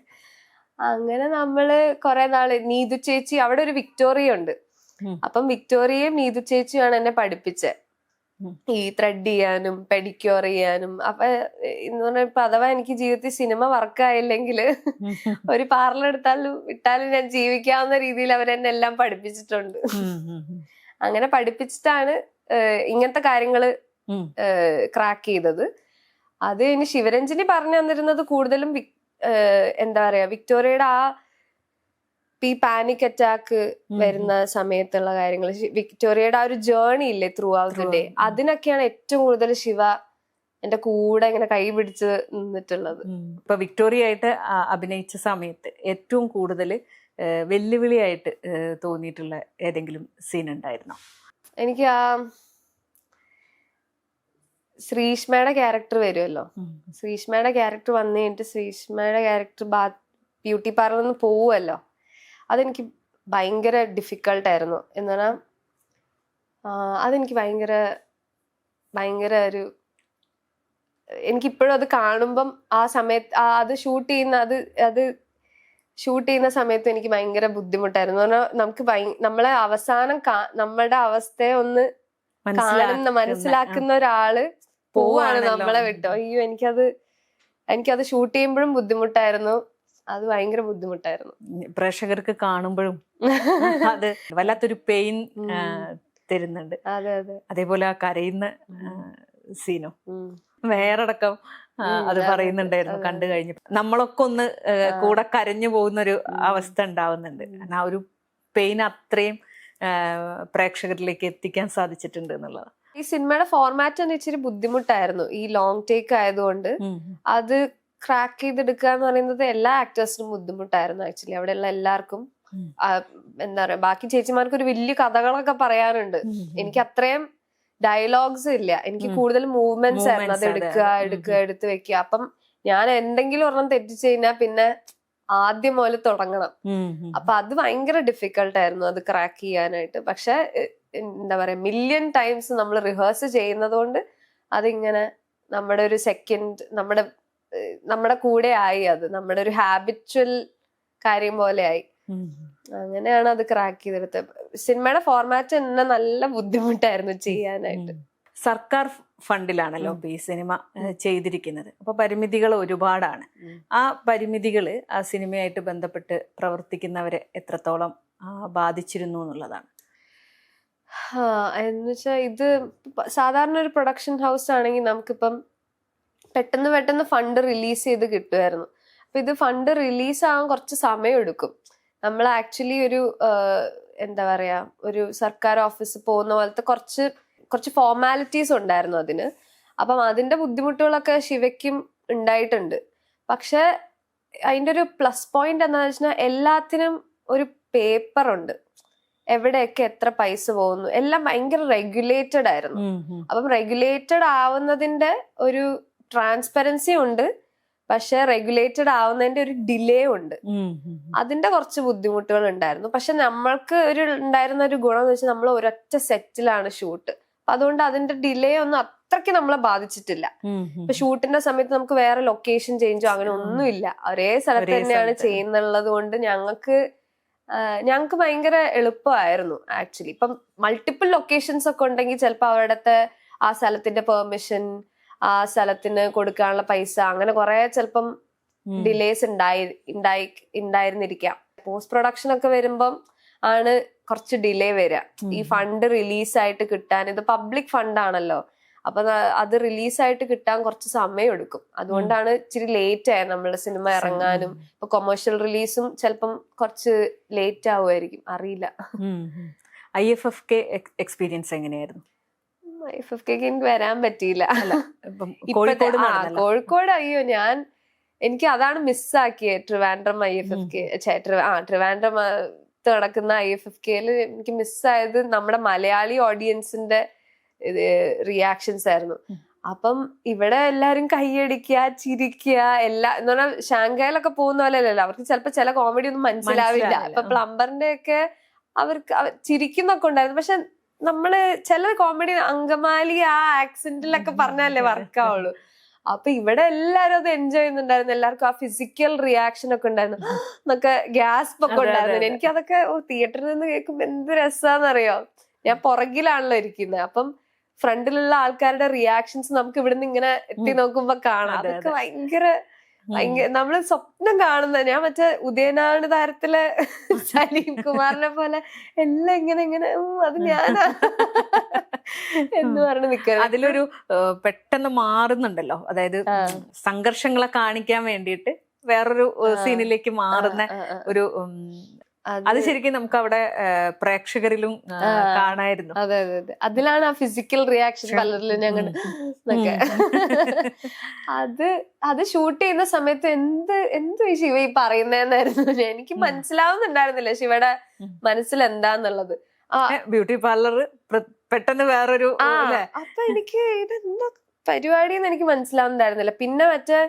അങ്ങനെ നമ്മള് കുറെ നാള്, നീതു ചേച്ചി, അവിടെ ഒരു വിക്ടോറിയ ഉണ്ട്, അപ്പം വിക്ടോറിയയും നീതു ചേച്ചിയാണ് എന്നെ പഠിപ്പിച്ചത് ഈ ത്രെഡ് ചെയ്യാനും പെഡിക്യൂർ ചെയ്യാനും. അപ്പൊ എന്ന് പറഞ്ഞാൽ ഇപ്പൊ അഥവാ എനിക്ക് ജീവിതത്തിൽ സിനിമ വർക്കായില്ലെങ്കിൽ ഒരു പാർലർ എടുത്താലും ഇട്ടാലും ഞാൻ ജീവിക്കാവുന്ന രീതിയിൽ അവരെന്നെ എല്ലാം പഠിപ്പിച്ചിട്ടുണ്ട്. അങ്ങനെ പഠിപ്പിച്ചിട്ടാണ് ഇങ്ങനത്തെ കാര്യങ്ങള് ക്രാക്ക് ചെയ്തത്. അത് ഇനി ശിവരഞ്ജിനി പറഞ്ഞു തന്നിരുന്നത് കൂടുതലും എന്താ പറയാ വിക്ടോറിയയുടെ ഈ പാനിക് അറ്റാക്ക് വരുന്ന സമയത്തുള്ള കാര്യങ്ങൾ, വിക്ടോറിയയുടെ ആ ഒരു ജേർണി ഇല്ലേ ത്രൂ ഔട്ട് ദ ഡേ, അതിനൊക്കെയാണ് ഏറ്റവും കൂടുതൽ ശിവ എന്റെ കൂടെ ഇങ്ങനെ കൈ പിടിച്ച് നിന്നിട്ടുള്ളത്. ഇപ്പൊ വിക്ടോറിയ ആയിട്ട് അഭിനയിച്ച സമയത്ത് ഏറ്റവും കൂടുതൽ വെല്ലുവിളിയായിട്ട് തോന്നിയിട്ടുള്ള ഏതെങ്കിലും സീൻ ഉണ്ടായിരുന്നോ? എനിക്ക് ആ ശ്രീഷ്മയുടെ ക്യാരക്ടർ വരുമല്ലോ, ശ്രീഷ്മയുടെ ക്യാരക്ടർ വന്നു കഴിഞ്ഞിട്ട് ശ്രീഷ്മയുടെ ക്യാരക്ടർ ബ്യൂട്ടി പാർലറിൽ നിന്ന് പോവുമല്ലോ, അതെനിക്ക് ഭയങ്കര ഡിഫിക്കൾട്ടായിരുന്നു. എന്ന് പറഞ്ഞാൽ അതെനിക്ക് ഭയങ്കര ഒരു എനിക്കിപ്പോഴും അത് കാണുമ്പം ആ സമയത്ത് അത് ഷൂട്ട് ചെയ്യുന്ന സമയത്ത് എനിക്ക് ഭയങ്കര ബുദ്ധിമുട്ടായിരുന്നു. പറഞ്ഞാൽ നമുക്ക് നമ്മളെ അവസാനം നമ്മളുടെ അവസ്ഥയെ ഒന്ന് മനസ്സിലാക്കുന്ന ഒരാള് പോവാണ് നമ്മളെ വിട്ടോ. അയ്യോ എനിക്കത് ഷൂട്ട് ചെയ്യുമ്പോഴും ബുദ്ധിമുട്ടായിരുന്നു, അത് ഭയങ്കര ബുദ്ധിമുട്ടായിരുന്നു. പ്രേക്ഷകർക്ക് കാണുമ്പോഴും അത് വല്ലാത്തൊരു പെയിൻ തരുന്നുണ്ട്. അതെ അതെ. അതേപോലെ ആ കരയുന്ന സീനോ വേറടക്കം അത് പറയുന്നുണ്ടായിരുന്നു കണ്ടു കഴിഞ്ഞു. നമ്മളൊക്കെ ഒന്ന് കൂടെ കരഞ്ഞു പോകുന്നൊരു അവസ്ഥ ഉണ്ടാവുന്നുണ്ട്. ആ ഒരു പെയിൻ അത്രയും പ്രേക്ഷകരിലേക്ക് എത്തിക്കാൻ സാധിച്ചിട്ടുണ്ട് എന്നുള്ളത്. ഈ സിനിമയുടെ ഫോർമാറ്റ് തന്നെ ഇച്ചിരി ബുദ്ധിമുട്ടായിരുന്നു. ഈ ലോങ് ടേക്ക് ആയതുകൊണ്ട് അത് ക്രാക്ക് ചെയ്തെടുക്കുക എന്ന് പറയുന്നത് എല്ലാ ആക്ടേഴ്സിനും ബുദ്ധിമുട്ടായിരുന്നു ആക്ച്വലി. അവിടെയുള്ള എല്ലാവർക്കും എന്താ പറയാ, ബാക്കി ചേച്ചിമാർക്ക് ഒരു വലിയ കഥകളൊക്കെ പറയാനുണ്ട്. എനിക്ക് അത്രയും ഡയലോഗ്സ് ഇല്ല, എനിക്ക് കൂടുതൽ മൂവ്മെന്റ്സ് ആയിരുന്നു. അത് എടുത്ത് വെക്കുക. അപ്പം ഞാൻ എന്തെങ്കിലും ഒരെണ്ണം തെറ്റിച്ചു കഴിഞ്ഞാൽ പിന്നെ ആദ്യം മുതൽ തുടങ്ങണം. അപ്പൊ അത് ഭയങ്കര ഡിഫിക്കൾട്ടായിരുന്നു അത് ക്രാക്ക് ചെയ്യാനായിട്ട്. പക്ഷെ എന്താ പറയാ, മില്യൺ ടൈംസ് നമ്മൾ റിഹേഴ്സ് ചെയ്യുന്നത് കൊണ്ട് അതിങ്ങനെ നമ്മുടെ ഒരു സെക്കൻഡ് നമ്മുടെ കൂടെ ആയി. അത് നമ്മുടെ ഒരു ഹാബിച്വൽ കാര്യം പോലെ ആയി. അങ്ങനെയാണ് അത് ക്രാക്ക് ചെയ്തെടുത്തത്. സിനിമയുടെ ഫോർമാറ്റ് തന്നെ നല്ല ബുദ്ധിമുട്ടായിരുന്നു ചെയ്യാനായിട്ട്. സർക്കാർ ഫണ്ടിലാണല്ലോ ഇപ്പൊ ഈ സിനിമ ചെയ്തിരിക്കുന്നത്. അപ്പൊ പരിമിതികൾ ഒരുപാടാണ്. ആ പരിമിതികള് ആ സിനിമയായിട്ട് ബന്ധപ്പെട്ട് പ്രവർത്തിക്കുന്നവരെ എത്രത്തോളം ബാധിച്ചിരുന്നു എന്നുള്ളതാണ്. എന്നുവെച്ചാ ഇത് സാധാരണ ഒരു പ്രൊഡക്ഷൻ ഹൗസ് ആണെങ്കിൽ നമുക്കിപ്പം പെട്ടെന്ന് ഫണ്ട് റിലീസ് ചെയ്ത് കിട്ടുമായിരുന്നു. അപ്പൊ ഇത് ഫണ്ട് റിലീസ് ആവാൻ കുറച്ച് സമയം എടുക്കും. നമ്മൾ ആക്ച്വലി ഒരു എന്താ പറയാ, ഒരു സർക്കാർ ഓഫീസിൽ പോകുന്ന പോലത്തെ കുറച്ച് ഫോർമാലിറ്റീസ് ഉണ്ടായിരുന്നു അതിന്. അപ്പം അതിന്റെ ബുദ്ധിമുട്ടുകളൊക്കെ ശിവയ്ക്കും ഉണ്ടായിട്ടുണ്ട്. പക്ഷെ അതിന്റെ ഒരു പ്ലസ് പോയിന്റ് എന്താണെന്ന് വെച്ചാൽ എല്ലാത്തിനും ഒരു പേപ്പർ ഉണ്ട്, എവിടെയൊക്കെ എത്ര പൈസ പോകുന്നു, എല്ലാം ഭയങ്കര റെഗുലേറ്റഡ് ആയിരുന്നു. അപ്പം റെഗുലേറ്റഡ് ആവുന്നതിന്റെ ഒരു ട്രാൻസ്പെറൻസി ഉണ്ട്, പക്ഷെ റെഗുലേറ്റഡ് ആവുന്നതിന്റെ ഒരു ഡിലേ ഉണ്ട്. അതിന്റെ കുറച്ച് ബുദ്ധിമുട്ടുകൾ ഉണ്ടായിരുന്നു. പക്ഷെ നമ്മൾക്ക് ഉണ്ടായിരുന്ന ഒരു ഗുണം എന്ന് വെച്ചാൽ നമ്മൾ ഒരൊറ്റ സെറ്റിലാണ് ഷൂട്ട്. അതുകൊണ്ട് അതിന്റെ ഡിലേ ഒന്നും അത്രയ്ക്ക് നമ്മളെ ബാധിച്ചിട്ടില്ല. ഇപ്പൊ ഷൂട്ടിന്റെ സമയത്ത് നമുക്ക് വേറെ ലൊക്കേഷൻ ചേഞ്ചോ അങ്ങനെ ഒന്നുമില്ല, ഒരേ സ്ഥലത്ത് തന്നെയാണ് ചെയ്യുന്നുള്ളത് കൊണ്ട് ഞങ്ങൾക്ക് ഭയങ്കര എളുപ്പമായിരുന്നു ആക്ച്വലി. ഇപ്പം മൾട്ടിപ്പിൾ ലൊക്കേഷൻസ് ഒക്കെ ഉണ്ടെങ്കിൽ ചിലപ്പോൾ അവിടുത്തെ ആ സ്ഥലത്തിന്റെ പെർമിഷൻ, ആ സ്ഥലത്തിന് കൊടുക്കാനുള്ള പൈസ, അങ്ങനെ കുറെ ചിലപ്പം ഡിലേസ് ഉണ്ടായിരുന്നിരിക്കാം. പോസ്റ്റ് പ്രൊഡക്ഷൻ ഒക്കെ വരുമ്പം ആണ് കുറച്ച് ഡിലേ വരിക. ഈ ഫണ്ട് റിലീസായിട്ട് കിട്ടാൻ, ഇത് പബ്ലിക് ഫണ്ടാണല്ലോ, അപ്പൊ അത് റിലീസായിട്ട് കിട്ടാൻ കുറച്ച് സമയം എടുക്കും. അതുകൊണ്ടാണ് ഇച്ചിരി ലേറ്റ് ആയത് നമ്മളുടെ സിനിമ ഇറങ്ങാനും. ഇപ്പൊ കൊമേഴ്ഷ്യൽ റിലീസും ചിലപ്പം കുറച്ച് ലേറ്റ് ആവുമായിരിക്കും, അറിയില്ല. IFFK എക്സ്പീരിയൻസ് എങ്ങനെയായിരുന്നു? IFFK എനിക്ക് വരാൻ പറ്റിയില്ല. കോഴിക്കോട് അയ്യോ, എനിക്ക് അതാണ് മിസ്സാക്കിയത്. ട്രിവാൻഡ്രം IFFK, ട്രിവാൻഡ്രം നടക്കുന്ന IFFKയിൽ എനിക്ക് മിസ്സായത് നമ്മുടെ മലയാളി ഓഡിയൻസിന്റെ റിയാക്ഷൻസ് ആയിരുന്നു. അപ്പം ഇവിടെ എല്ലാരും കൈയടിക്കുക, ചിരിക്കുക, എന്ന് പറഞ്ഞാൽ ഷാങ്കായിലൊക്കെ പോകുന്ന പോലെ അല്ലല്ലോ. അവർക്ക് ചിലപ്പോ ചില കോമഡി ഒന്നും മനസ്സിലാവില്ല. ഇപ്പൊ പ്ലംബറിന്റെ ഒക്കെ അവർക്ക് ചിരിക്കുന്നൊക്കെ ഉണ്ടായിരുന്നു. പക്ഷെ നമ്മള് ചില കോമഡി അങ്കമാലി ആ ആക്സെന്റിലൊക്കെ പറഞ്ഞാലേ വർക്കാവുള്ളൂ. അപ്പൊ ഇവിടെ എല്ലാരും അത് എൻജോയ് ചെയ്യുന്നുണ്ടായിരുന്നു. എല്ലാവർക്കും ആ ഫിസിക്കൽ റിയാക്ഷൻ ഒക്കെ ഉണ്ടായിരുന്നു. എന്നൊക്കെ ഗ്യാസ്പ് ഒക്കെ ഉണ്ടായിരുന്നു. എനിക്കതൊക്കെ തിയേറ്ററിൽ നിന്ന് കേൾക്കുമ്പോ എന്ത് രസാന്നറിയോ. ഞാൻ പുറകിലാണല്ലോ ഇരിക്കുന്നത്. അപ്പം ഫ്രണ്ടിലുള്ള ആൾക്കാരുടെ റിയാക്ഷൻസ് നമുക്ക് ഇവിടുന്ന് ഇങ്ങനെ എത്തി നോക്കുമ്പോ കാണാം. അതൊക്കെ ഭയങ്കര നമ്മള് സ്വപ്നം കാണുന്ന. ഞാൻ മറ്റേ ഉദയനാണ് താരത്തിലെ സലീം കുമാറിനെ പോലെ എല്ലാം ഇങ്ങനെ അത് ഞാനാ എന്ന് പറഞ്ഞ് നിൽക്കുന്നത്. അതിലൊരു പെട്ടെന്ന് മാറുന്നുണ്ടല്ലോ, അതായത് സംഘർഷങ്ങളെ കാണിക്കാൻ വേണ്ടിയിട്ട് വേറൊരു സീനിലേക്ക് മാറുന്ന ഒരു അത് ശരിക്കും നമുക്ക് അവിടെ പ്രേക്ഷകരിലും കാണായിരുന്നു. അതെ അതെ അതെ, അതിലാണ് ആ ഫിസിക്കൽ റിയാക്ഷൻ പലരിലും ഞങ്ങൾ അത് ഷൂട്ട് ചെയ്യുന്ന സമയത്ത് എന്ത് ശിവ ഈ പറയുന്നതെന്നായിരുന്നു എനിക്ക് മനസ്സിലാവുന്നുണ്ടായിരുന്നില്ല ശിവയുടെ മനസ്സിൽ എന്താന്നുള്ളത്. ബ്യൂട്ടി പാർലർ പെട്ടെന്ന് വേറൊരു അപ്പൊ എനിക്ക് ഇതെന്താ പരിപാടി എന്ന് എനിക്ക് മനസ്സിലാവുന്നുണ്ടായിരുന്നില്ല. പിന്നെ മറ്റേ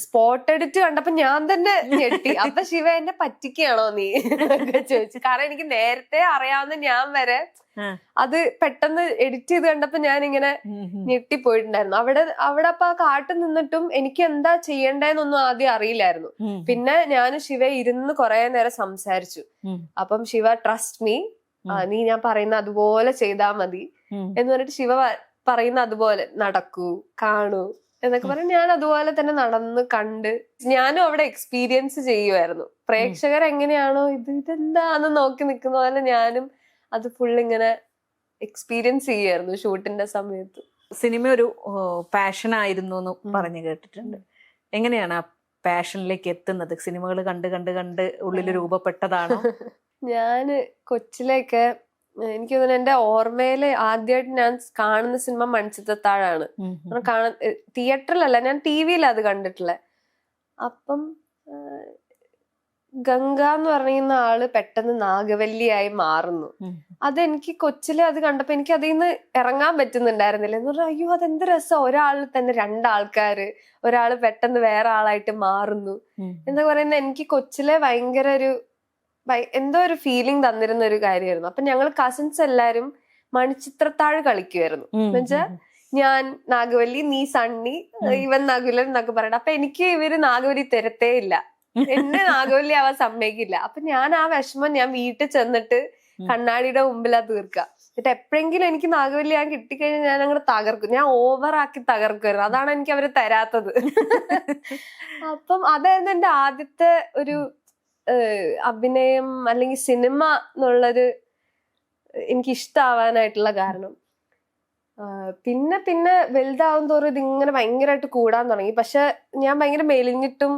സ്പോട്ട് എഡിറ്റ് കണ്ടപ്പോ ഞാൻ തന്നെ ഞെട്ടി. അപ്പൊ ശിവ എന്നെ പറ്റിക്കുകയാണോ നീ ഒക്കെ ചോദിച്ചു. കാരണം എനിക്ക് നേരത്തെ അറിയാവുന്ന ഞാൻ വരെ അത് പെട്ടെന്ന് എഡിറ്റ് ചെയ്ത് കണ്ടപ്പോ ഞാൻ ഇങ്ങനെ ഞെട്ടിപ്പോയിട്ടുണ്ടായിരുന്നു. അവിടെ അപ്പൊ ആ കാട്ടിൽ നിന്നിട്ടും എനിക്ക് എന്താ ചെയ്യണ്ടേന്നൊന്നും ആദ്യം അറിയില്ലായിരുന്നു. പിന്നെ ഞാൻ ശിവ ഇരുന്ന് കുറെ നേരം സംസാരിച്ചു. അപ്പം ശിവ ട്രസ്റ്റ് മീ, നീ ഞാൻ പറയുന്ന അതുപോലെ ചെയ്താ മതി എന്ന് പറഞ്ഞിട്ട് ശിവ പറയുന്ന അതുപോലെ നടക്കൂ കാണൂ എന്നൊക്കെ പറഞ്ഞ് ഞാൻ അതുപോലെ തന്നെ നടന്ന് കണ്ട് ഞാനും അവിടെ എക്സ്പീരിയൻസ് ചെയ്യുമായിരുന്നു. പ്രേക്ഷകർ എങ്ങനെയാണോ ഇതെന്താന്ന് നോക്കി നിൽക്കുന്ന പോലെ ഞാനും അത് ഫുൾ ഇങ്ങനെ എക്സ്പീരിയൻസ് ചെയ്യുമായിരുന്നു ഷൂട്ടിന്റെ സമയത്ത്. സിനിമ ഒരു പാഷൻ ആയിരുന്നു എന്ന് പറഞ്ഞു കേട്ടിട്ടുണ്ട്. എങ്ങനെയാണ് ആ പാഷനിലേക്ക് എത്തുന്നത്? സിനിമകൾ കണ്ട് കണ്ട് കണ്ട് ഉള്ളിൽ രൂപപ്പെട്ടതാണോ? ഞാന് കൊച്ചിലേക്ക് എനിക്ക് തോന്നുന്നു എന്റെ ഓർമ്മയില് ആദ്യമായിട്ട് ഞാൻ കാണുന്ന സിനിമ മൺചിത്രത്താഴാണ്. തിയേറ്ററിലല്ല, ഞാൻ TV-യിൽ അത് കണ്ടിട്ടുള്ളത്. അപ്പം ഗംഗ എന്ന് പറയുന്ന ആള് പെട്ടെന്ന് നാഗവല്ലിയായി മാറുന്നു. അതെനിക്ക് കൊച്ചിലെ അത് കണ്ടപ്പോ എനിക്ക് അതിൽ നിന്ന് ഇറങ്ങാൻ പറ്റുന്നുണ്ടായിരുന്നില്ല. എന്ന് പറഞ്ഞാൽ അയ്യോ അതെന്ത് രസം, ഒരാളിൽ തന്നെ രണ്ടാൾക്കാര്, ഒരാള് പെട്ടെന്ന് വേറെ ആളായിട്ട് മാറുന്നു എന്താ പറയുന്നത്. എനിക്ക് കൊച്ചിലെ ഭയങ്കര എന്തോ ഒരു ഫീലിംഗ് തന്നിരുന്ന ഒരു കാര്യമായിരുന്നു. അപ്പൊ ഞങ്ങൾ കസിൻസ് എല്ലാരും മണിച്ചിത്രത്താഴ് കളിക്കുമായിരുന്നു. എന്നുവെച്ചാൽ ഞാൻ നാഗവല്ലി, നീ സണ്ണി, ഇവൻ നാഗുലൻ എന്നൊക്കെ പറയണം. അപ്പൊ എനിക്ക് ഇവര് നാഗവല്ലി തരത്തേ ഇല്ല, എന്നെ നാഗവല്ലി ആവാൻ സമ്മതിക്കില്ല. അപ്പൊ ഞാൻ ആ വിഷമം ഞാൻ വീട്ടിൽ ചെന്നിട്ട് കണ്ണാടിയുടെ മുമ്പിലാ തീർക്കുക. എന്നിട്ട് എപ്പോഴെങ്കിലും എനിക്ക് നാഗവല്ലി ഞാൻ കിട്ടിക്കഴിഞ്ഞാൽ ഞാൻ അങ്ങോട്ട് തകർക്കും. ഞാൻ ഓവറാക്കി തകർക്കുമായിരുന്നു. അതാണ് എനിക്ക് അവര് തരാത്തത്. അപ്പം അതായിരുന്നു എന്റെ ആദ്യത്തെ ഒരു അഭിനയം അല്ലെങ്കിൽ സിനിമ എന്നുള്ളൊരു എനിക്ക് ഇഷ്ടമാവാനായിട്ടുള്ള കാരണം. പിന്നെ പിന്നെ വലുതാവും തോറും ഇതിങ്ങനെ ഭയങ്കരമായിട്ട് കൂടാൻ തുടങ്ങി. പക്ഷെ ഞാൻ ഭയങ്കര മെലിഞ്ഞിട്ടും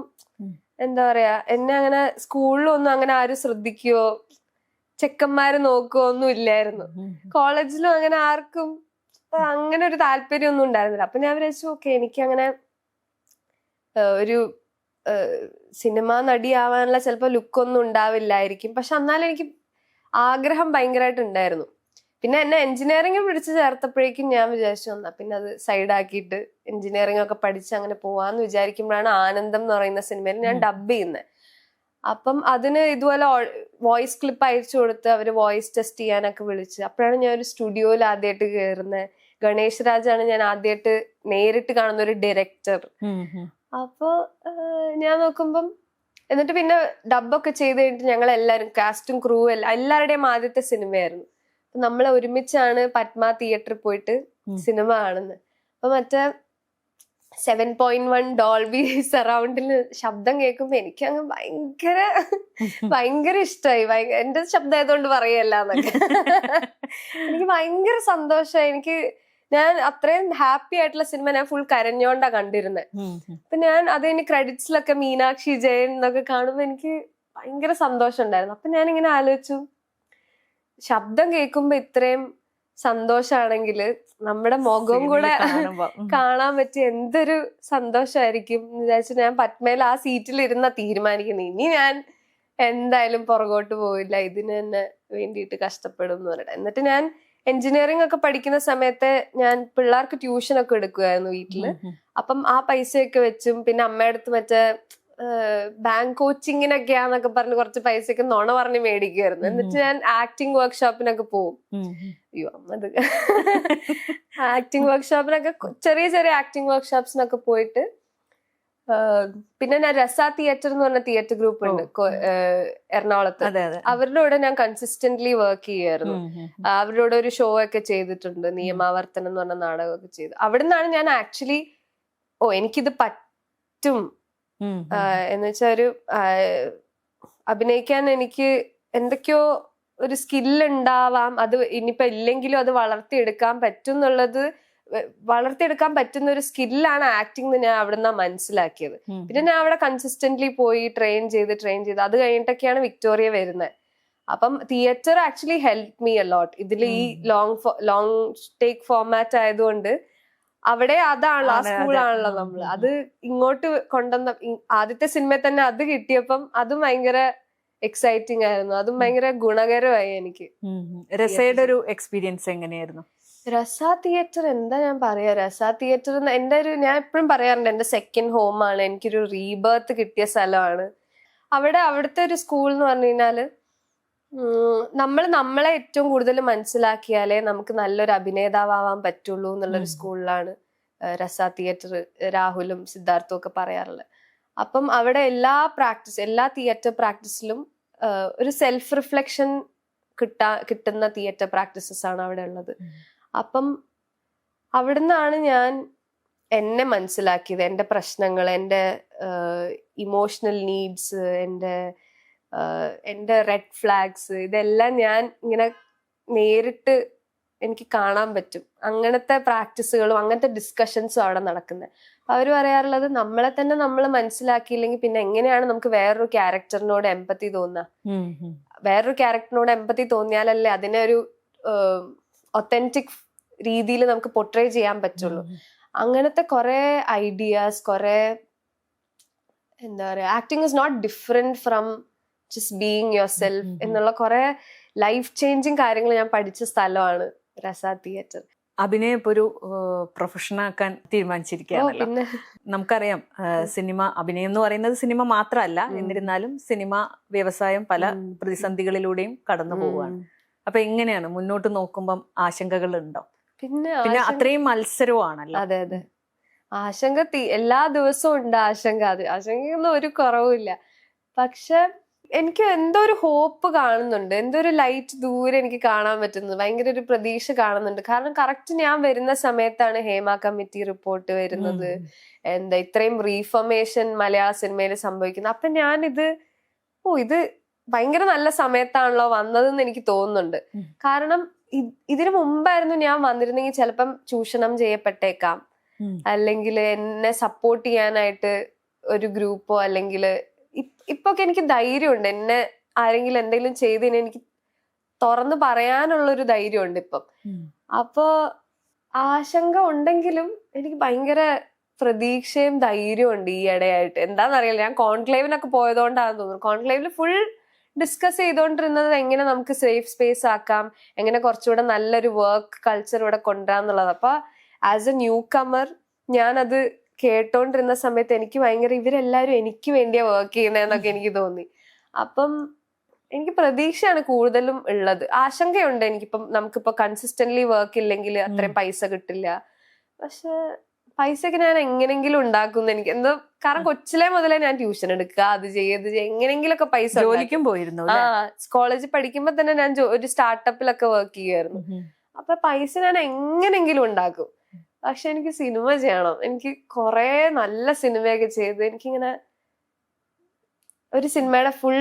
എന്താ പറയാ, എന്നെ അങ്ങനെ സ്കൂളിലൊന്നും അങ്ങനെ ആരും ശ്രദ്ധിക്കുകയോ ചെക്കന്മാര് നോക്കുകയോ ഒന്നും ഇല്ലായിരുന്നു. കോളേജിലും അങ്ങനെ ആർക്കും അങ്ങനെ ഒരു താല്പര്യം ഒന്നും ഉണ്ടായിരുന്നില്ല. അപ്പൊ ഞാൻ വിചാരിച്ചു ഓക്കെ എനിക്കങ്ങനെ ഒരു സിനിമ നടിയാവാനുള്ള ചിലപ്പോൾ ലുക്കൊന്നും ഉണ്ടാവില്ലായിരിക്കും, പക്ഷെ എന്നാലും എനിക്ക് ആഗ്രഹം ഭയങ്കരമായിട്ട് ഉണ്ടായിരുന്നു. പിന്നെ എന്നെ എഞ്ചിനീയറിംഗ് പിടിച്ച് ചേർത്തപ്പോഴേക്കും ഞാൻ വിചാരിച്ചു വന്നാ പിന്നെ അത് സൈഡാക്കിയിട്ട് എഞ്ചിനീയറിംഗ് ഒക്കെ പഠിച്ച് അങ്ങനെ പോവാന്ന് വിചാരിക്കുമ്പോഴാണ് ആനന്ദം എന്ന് പറയുന്ന സിനിമയിൽ ഞാൻ ഡബ് ചെയ്യുന്നത്. അപ്പം അതിന് ഇതുപോലെ വോയിസ് ക്ലിപ്പ് അയച്ചു കൊടുത്ത് അവര് വോയിസ് ടെസ്റ്റ് ചെയ്യാനൊക്കെ വിളിച്ച്. അപ്പോഴാണ് ഞാൻ ഒരു സ്റ്റുഡിയോയിൽ ആദ്യമായിട്ട് കയറുന്നത്. ഗണേഷ് രാജാണ് ഞാൻ ആദ്യമായിട്ട് നേരിട്ട് കാണുന്ന ഒരു ഡയറക്ടർ. അപ്പൊ ഞാൻ നോക്കുമ്പം എന്നിട്ട് പിന്നെ ഡബൊക്കെ ചെയ്ത് കഴിഞ്ഞിട്ട് ഞങ്ങൾ എല്ലാവരും കാസ്റ്റും ക്രൂ എല്ലാവരുടെയും ആദ്യത്തെ സിനിമയായിരുന്നു. നമ്മളെ ഒരുമിച്ചാണ് പത്മ തിയേറ്ററിൽ പോയിട്ട് സിനിമ കാണുന്നത്. അപ്പൊ മറ്റേ 7.1 ഡോൾബി സറൗണ്ടിൽ ശബ്ദം കേൾക്കുമ്പോ എനിക്ക് അങ്ങ് ഭയങ്കര ഇഷ്ടമായി. എന്റെ ശബ്ദം ആയതുകൊണ്ട് പറയല്ല എന്നൊക്കെ എനിക്ക് ഭയങ്കര സന്തോഷമായി. ഞാൻ അത്രയും ഹാപ്പി ആയിട്ടുള്ള സിനിമ ഞാൻ ഫുൾ കരഞ്ഞോണ്ടാ കണ്ടിരുന്നത്. അപ്പൊ ഞാൻ അതിന് ക്രെഡിറ്റ്സിലൊക്കെ മീനാക്ഷി ജയൻ എന്നൊക്കെ കാണുമ്പോ എനിക്ക് ഭയങ്കര സന്തോഷം ഉണ്ടായിരുന്നു. അപ്പൊ ഞാൻ ഇങ്ങനെ ആലോചിച്ചു, ശബ്ദം കേൾക്കുമ്പോ ഇത്രയും സന്തോഷാണെങ്കിൽ നമ്മുടെ മുഖം കൂടെ കാണാൻ പറ്റിയ എന്തൊരു സന്തോഷമായിരിക്കും എന്ന് വിചാരിച്ചു ഞാൻ പത്മയിൽ ആ സീറ്റിൽ ഇരുന്ന തീരുമാനിക്കുന്നത് ഇനി ഞാൻ എന്തായാലും പുറകോട്ട് പോവില്ല, ഇതിന് തന്നെ വേണ്ടിയിട്ട് കഷ്ടപ്പെടും എന്ന് പറഞ്ഞിട്ട്. എന്നിട്ട് ഞാൻ എഞ്ചിനീയറിംഗ് ഒക്കെ പഠിക്കുന്ന സമയത്ത് ഞാൻ പിള്ളേർക്ക് ട്യൂഷൻ ഒക്കെ എടുക്കുമായിരുന്നു വീട്ടില്. അപ്പം ആ പൈസയൊക്കെ വെച്ചും പിന്നെ അമ്മയുടെ അടുത്ത് മറ്റേ ബാങ്ക് കോച്ചിങ്ങിനൊക്കെയാന്നൊക്കെ പറഞ്ഞ് കുറച്ച് പൈസയൊക്കെ നുണ പറഞ്ഞ് മേടിക്കുമായിരുന്നു. എന്നിട്ട് ഞാൻ ആക്ടിങ് വർക്ക്ഷോപ്പിനൊക്കെ പോകും. അയ്യോ അത് ആക്ടിങ് വർക്ക്ഷോപ്പിനൊക്കെ ചെറിയ ചെറിയ ആക്ടിങ് വർക്ക്ഷോപ്സിനൊക്കെ പോയിട്ട് പിന്നെ ഞാൻ രസ തിയേറ്റർ എന്ന് പറഞ്ഞ തിയേറ്റർ ഗ്രൂപ്പ് ഉണ്ട് എറണാകുളത്ത്. അവരുടെ കൂടെ ഞാൻ കൺസിസ്റ്റന്റ്ലി വർക്ക് ചെയ്യുമായിരുന്നു. അവരുടെ കൂടെ ഒരു ഷോ ഒക്കെ ചെയ്തിട്ടുണ്ട്, നിയമാവർത്തനം എന്ന് പറഞ്ഞ നാടകമൊക്കെ ചെയ്തു. അവിടെ നിന്നാണ് ഞാൻ ആക്ച്വലി എനിക്കിത് പറ്റും എന്ന് വെച്ചാൽ ഒരു അഭിനയിക്കാൻ എനിക്ക് എന്തൊക്കെയോ ഒരു സ്കില്ല് ഉണ്ടാവാം, അത് ഇനിയിപ്പോ ഇല്ലെങ്കിലും അത് വളർത്തിയെടുക്കാൻ പറ്റും എന്നുള്ളത്, വളർത്തിയെടുക്കാൻ പറ്റുന്ന ഒരു സ്കില്ലാണ് ആക്ടിംഗ് എന്ന് ഞാൻ അവിടെ നിന്നാ മനസ്സിലാക്കിയത്. പിന്നെ ഞാൻ അവിടെ കൺസിസ്റ്റന്റ്ലി പോയി ട്രെയിൻ ചെയ്ത് അത് കഴിഞ്ഞിട്ടൊക്കെയാണ് വിക്ടോറിയ വരുന്നത്. അപ്പം theatre actually help me allot. ഇതിൽ ഈ ലോങ് ടേക്ക് ഫോർമാറ്റ് ആയതുകൊണ്ട് അവിടെ അതാണല്ലോ, ആ സ്കൂളാണല്ലോ നമ്മള്. അത് ഇങ്ങോട്ട് കൊണ്ടുവന്ന ആദ്യത്തെ സിനിമയിൽ തന്നെ അത് കിട്ടിയപ്പം അതും ഭയങ്കര എക്സൈറ്റിംഗ് ആയിരുന്നു, അതും ഭയങ്കര ഗുണകരമായി എനിക്ക്. രസയുടെ ഒരു എക്സ്പീരിയൻസ് എങ്ങനെയായിരുന്നു? രസ തിയേറ്റർ എന്താ ഞാൻ പറയാ, രസ തിയേറ്റർ എന്റെ ഒരു, ഞാൻ എപ്പോഴും പറയാറുണ്ട്, എന്റെ സെക്കൻഡ് ഹോമാണ്, എനിക്കൊരു റീബർത്ത് കിട്ടിയ സ്ഥലമാണ്. അവിടുത്തെ ഒരു സ്കൂൾ എന്ന് പറഞ്ഞു കഴിഞ്ഞാല് നമ്മളെ ഏറ്റവും കൂടുതൽ മനസ്സിലാക്കിയാലേ നമുക്ക് നല്ലൊരു അഭിനേതാവാൻ പറ്റുള്ളൂ എന്നുള്ളൊരു സ്കൂളിലാണ് രസ തിയേറ്റർ. രാഹുലും സിദ്ധാർത്ഥും ഒക്കെ പറയാറുള്ളത്. അപ്പം അവിടെ എല്ലാ തിയേറ്റർ പ്രാക്ടീസിലും ഒരു സെൽഫ് റിഫ്ലക്ഷൻ കിട്ടുന്ന തിയേറ്റർ പ്രാക്ടീസസ് ആണ് അവിടെ ഉള്ളത്. അപ്പം അവിടുന്നാണ് ഞാൻ എന്നെ മനസ്സിലാക്കിയത്, എൻ്റെ പ്രശ്നങ്ങൾ, എൻ്റെ ഇമോഷണൽ നീഡ്സ്, എൻ്റെ റെഡ് ഫ്ലാഗ്സ്, ഇതെല്ലാം ഞാൻ ഇങ്ങനെ നേരിട്ട് എനിക്ക് കാണാൻ പറ്റും. അങ്ങനത്തെ പ്രാക്ടീസുകളും അങ്ങനത്തെ ഡിസ്കഷൻസും അവിടെ നടക്കുന്നത്. അവർ പറയാറുള്ളത്, നമ്മളെ തന്നെ നമ്മൾ മനസ്സിലാക്കിയില്ലെങ്കിൽ പിന്നെ എങ്ങനെയാണ് നമുക്ക് വേറൊരു ക്യാരക്ടറിനോട് എമ്പത്തി തോന്നുക? വേറൊരു ക്യാരക്ടറിനോട് എമ്പത്തി തോന്നിയാലല്ലേ അതിനെ ഒരു ഒത്തന്റിക് രീതിയിൽ നമുക്ക് പോർട്രേ ചെയ്യാൻ പറ്റുള്ളൂ. അങ്ങനത്തെ കുറെ ഐഡിയാസ്, കുറെ എന്താ പറയാ, acting is not different from just being your self എന്നുള്ള കുറെ ലൈഫ് ചേഞ്ചിങ് കാര്യങ്ങൾ ഞാൻ പഠിച്ച സ്ഥലമാണ് രസ തിയേറ്റർ. അഭിനയം ഇപ്പൊ ഒരു പ്രൊഫഷനാക്കാൻ തീരുമാനിച്ചിരിക്കുകയാണല്ലോ. നമുക്കറിയാം സിനിമ, അഭിനയം എന്ന് പറയുന്നത് സിനിമ മാത്രമല്ല, എന്നിരുന്നാലും സിനിമ വ്യവസായം പല പ്രതിസന്ധികളിലൂടെയും കടന്നു പോവുകയാണ്. അപ്പൊ എങ്ങനെയാണ് മുന്നോട്ട് നോക്കുമ്പം ആശങ്കകൾ ഉണ്ടോ? പിന്നെ അത്രയും മത്സരവുമാണല്ലോ. അതെ അതെ, ആശങ്ക എല്ലാ ദിവസവും ഉണ്ട് ആശങ്ക. ആശങ്കയൊന്നും ഒരു കുറവുമില്ല. പക്ഷെ എനിക്ക് എന്തോ ഒരു ഹോപ്പ് കാണുന്നുണ്ട്, എന്തോ ഒരു ലൈറ്റ് ദൂരെ എനിക്ക് കാണാൻ പറ്റുന്നത്, ഭയങ്കര ഒരു പ്രതീക്ഷ കാണുന്നുണ്ട്. കാരണം കറക്റ്റ് ഞാൻ വരുന്ന സമയത്താണ് ഹേമ കമ്മിറ്റി റിപ്പോർട്ട് വരുന്നത്, ഇത്രയും റീഫർമേഷൻ മലയാള സിനിമയിൽ സംഭവിക്കുന്നത്. അപ്പൊ ഞാനിത് ഇത് ഭയങ്കര നല്ല സമയത്താണല്ലോ വന്നതെന്ന് എനിക്ക് തോന്നുന്നുണ്ട്. കാരണം ഇതിനു മുമ്പായിരുന്നു ഞാൻ വന്നിരുന്നെങ്കിൽ ചിലപ്പം ചൂഷണം ചെയ്യപ്പെട്ടേക്കാം, അല്ലെങ്കിൽ എന്നെ സപ്പോർട്ട് ചെയ്യാനായിട്ട് ഒരു ഗ്രൂപ്പോ, അല്ലെങ്കിൽ ഇപ്പൊക്കെ എനിക്ക് ധൈര്യമുണ്ട്. എന്നെ ആരെങ്കിലും എന്തെങ്കിലും ചെയ്തതിന് എനിക്ക് തുറന്ന് പറയാനുള്ളൊരു ധൈര്യമുണ്ട് ഇപ്പം. അപ്പൊ ആശങ്ക ഉണ്ടെങ്കിലും എനിക്ക് ഭയങ്കര പ്രതീക്ഷയും ധൈര്യവും ഉണ്ട് ഈ ഇടയായിട്ട്. എന്താണെന്നറിയില്ല, ഞാൻ കോൺക്ലേവിനൊക്കെ പോയതുകൊണ്ടാണെന്ന് തോന്നുന്നു. കോൺക്ലേവിൽ ഫുൾ ഡിസ്കസ് ചെയ്തുകൊണ്ടിരുന്നത് എങ്ങനെ നമുക്ക് സേഫ് സ്പേസ് ആക്കാം, എങ്ങനെ കുറച്ചുകൂടെ നല്ലൊരു വർക്ക് കൾച്ചർ ഇവിടെ കൊണ്ടുവരാന്നുള്ളത്. അപ്പൊ ആസ് എ ന്യൂ കമർ ഞാനത് കേട്ടോണ്ടിരുന്ന സമയത്ത് എനിക്ക് ഭയങ്കര, ഇവരെല്ലാരും എനിക്ക് വേണ്ടിയാ വർക്ക് ചെയ്യുന്നതെന്നൊക്കെ എനിക്ക് തോന്നി. അപ്പം എനിക്ക് പ്രതീക്ഷയാണ് കൂടുതലും ഉള്ളത്. ആശങ്കയുണ്ട് എനിക്കിപ്പം, നമുക്കിപ്പോ കൺസിസ്റ്റന്റ്ലി വർക്ക് ഇല്ലെങ്കിൽ അത്രയും പൈസ കിട്ടില്ല. പക്ഷെ പൈസയൊക്കെ ഞാൻ എങ്ങനെങ്കിലും ഉണ്ടാക്കും എനിക്ക് എന്തോ, കാരണം കൊച്ചിലെ മുതലേ ഞാൻ ട്യൂഷൻ എടുക്കുക, അത് ചെയ്ത് എങ്ങനെങ്കിലൊക്കെ പൈസ. ജോലിക്കും പോയിരുന്നു. കോളേജിൽ പഠിക്കുമ്പോ തന്നെ ഞാൻ ഒരു സ്റ്റാർട്ടപ്പിലൊക്കെ വർക്ക് ചെയ്യുമായിരുന്നു. അപ്പൊ പൈസ ഞാൻ എങ്ങനെങ്കിലും ഉണ്ടാക്കും. പക്ഷെ എനിക്ക് സിനിമ ചെയ്യണം, എനിക്ക് കുറെ നല്ല സിനിമയൊക്കെ ചെയ്ത് എനിക്കിങ്ങനെ ഒരു സിനിമയുടെ ഫുൾ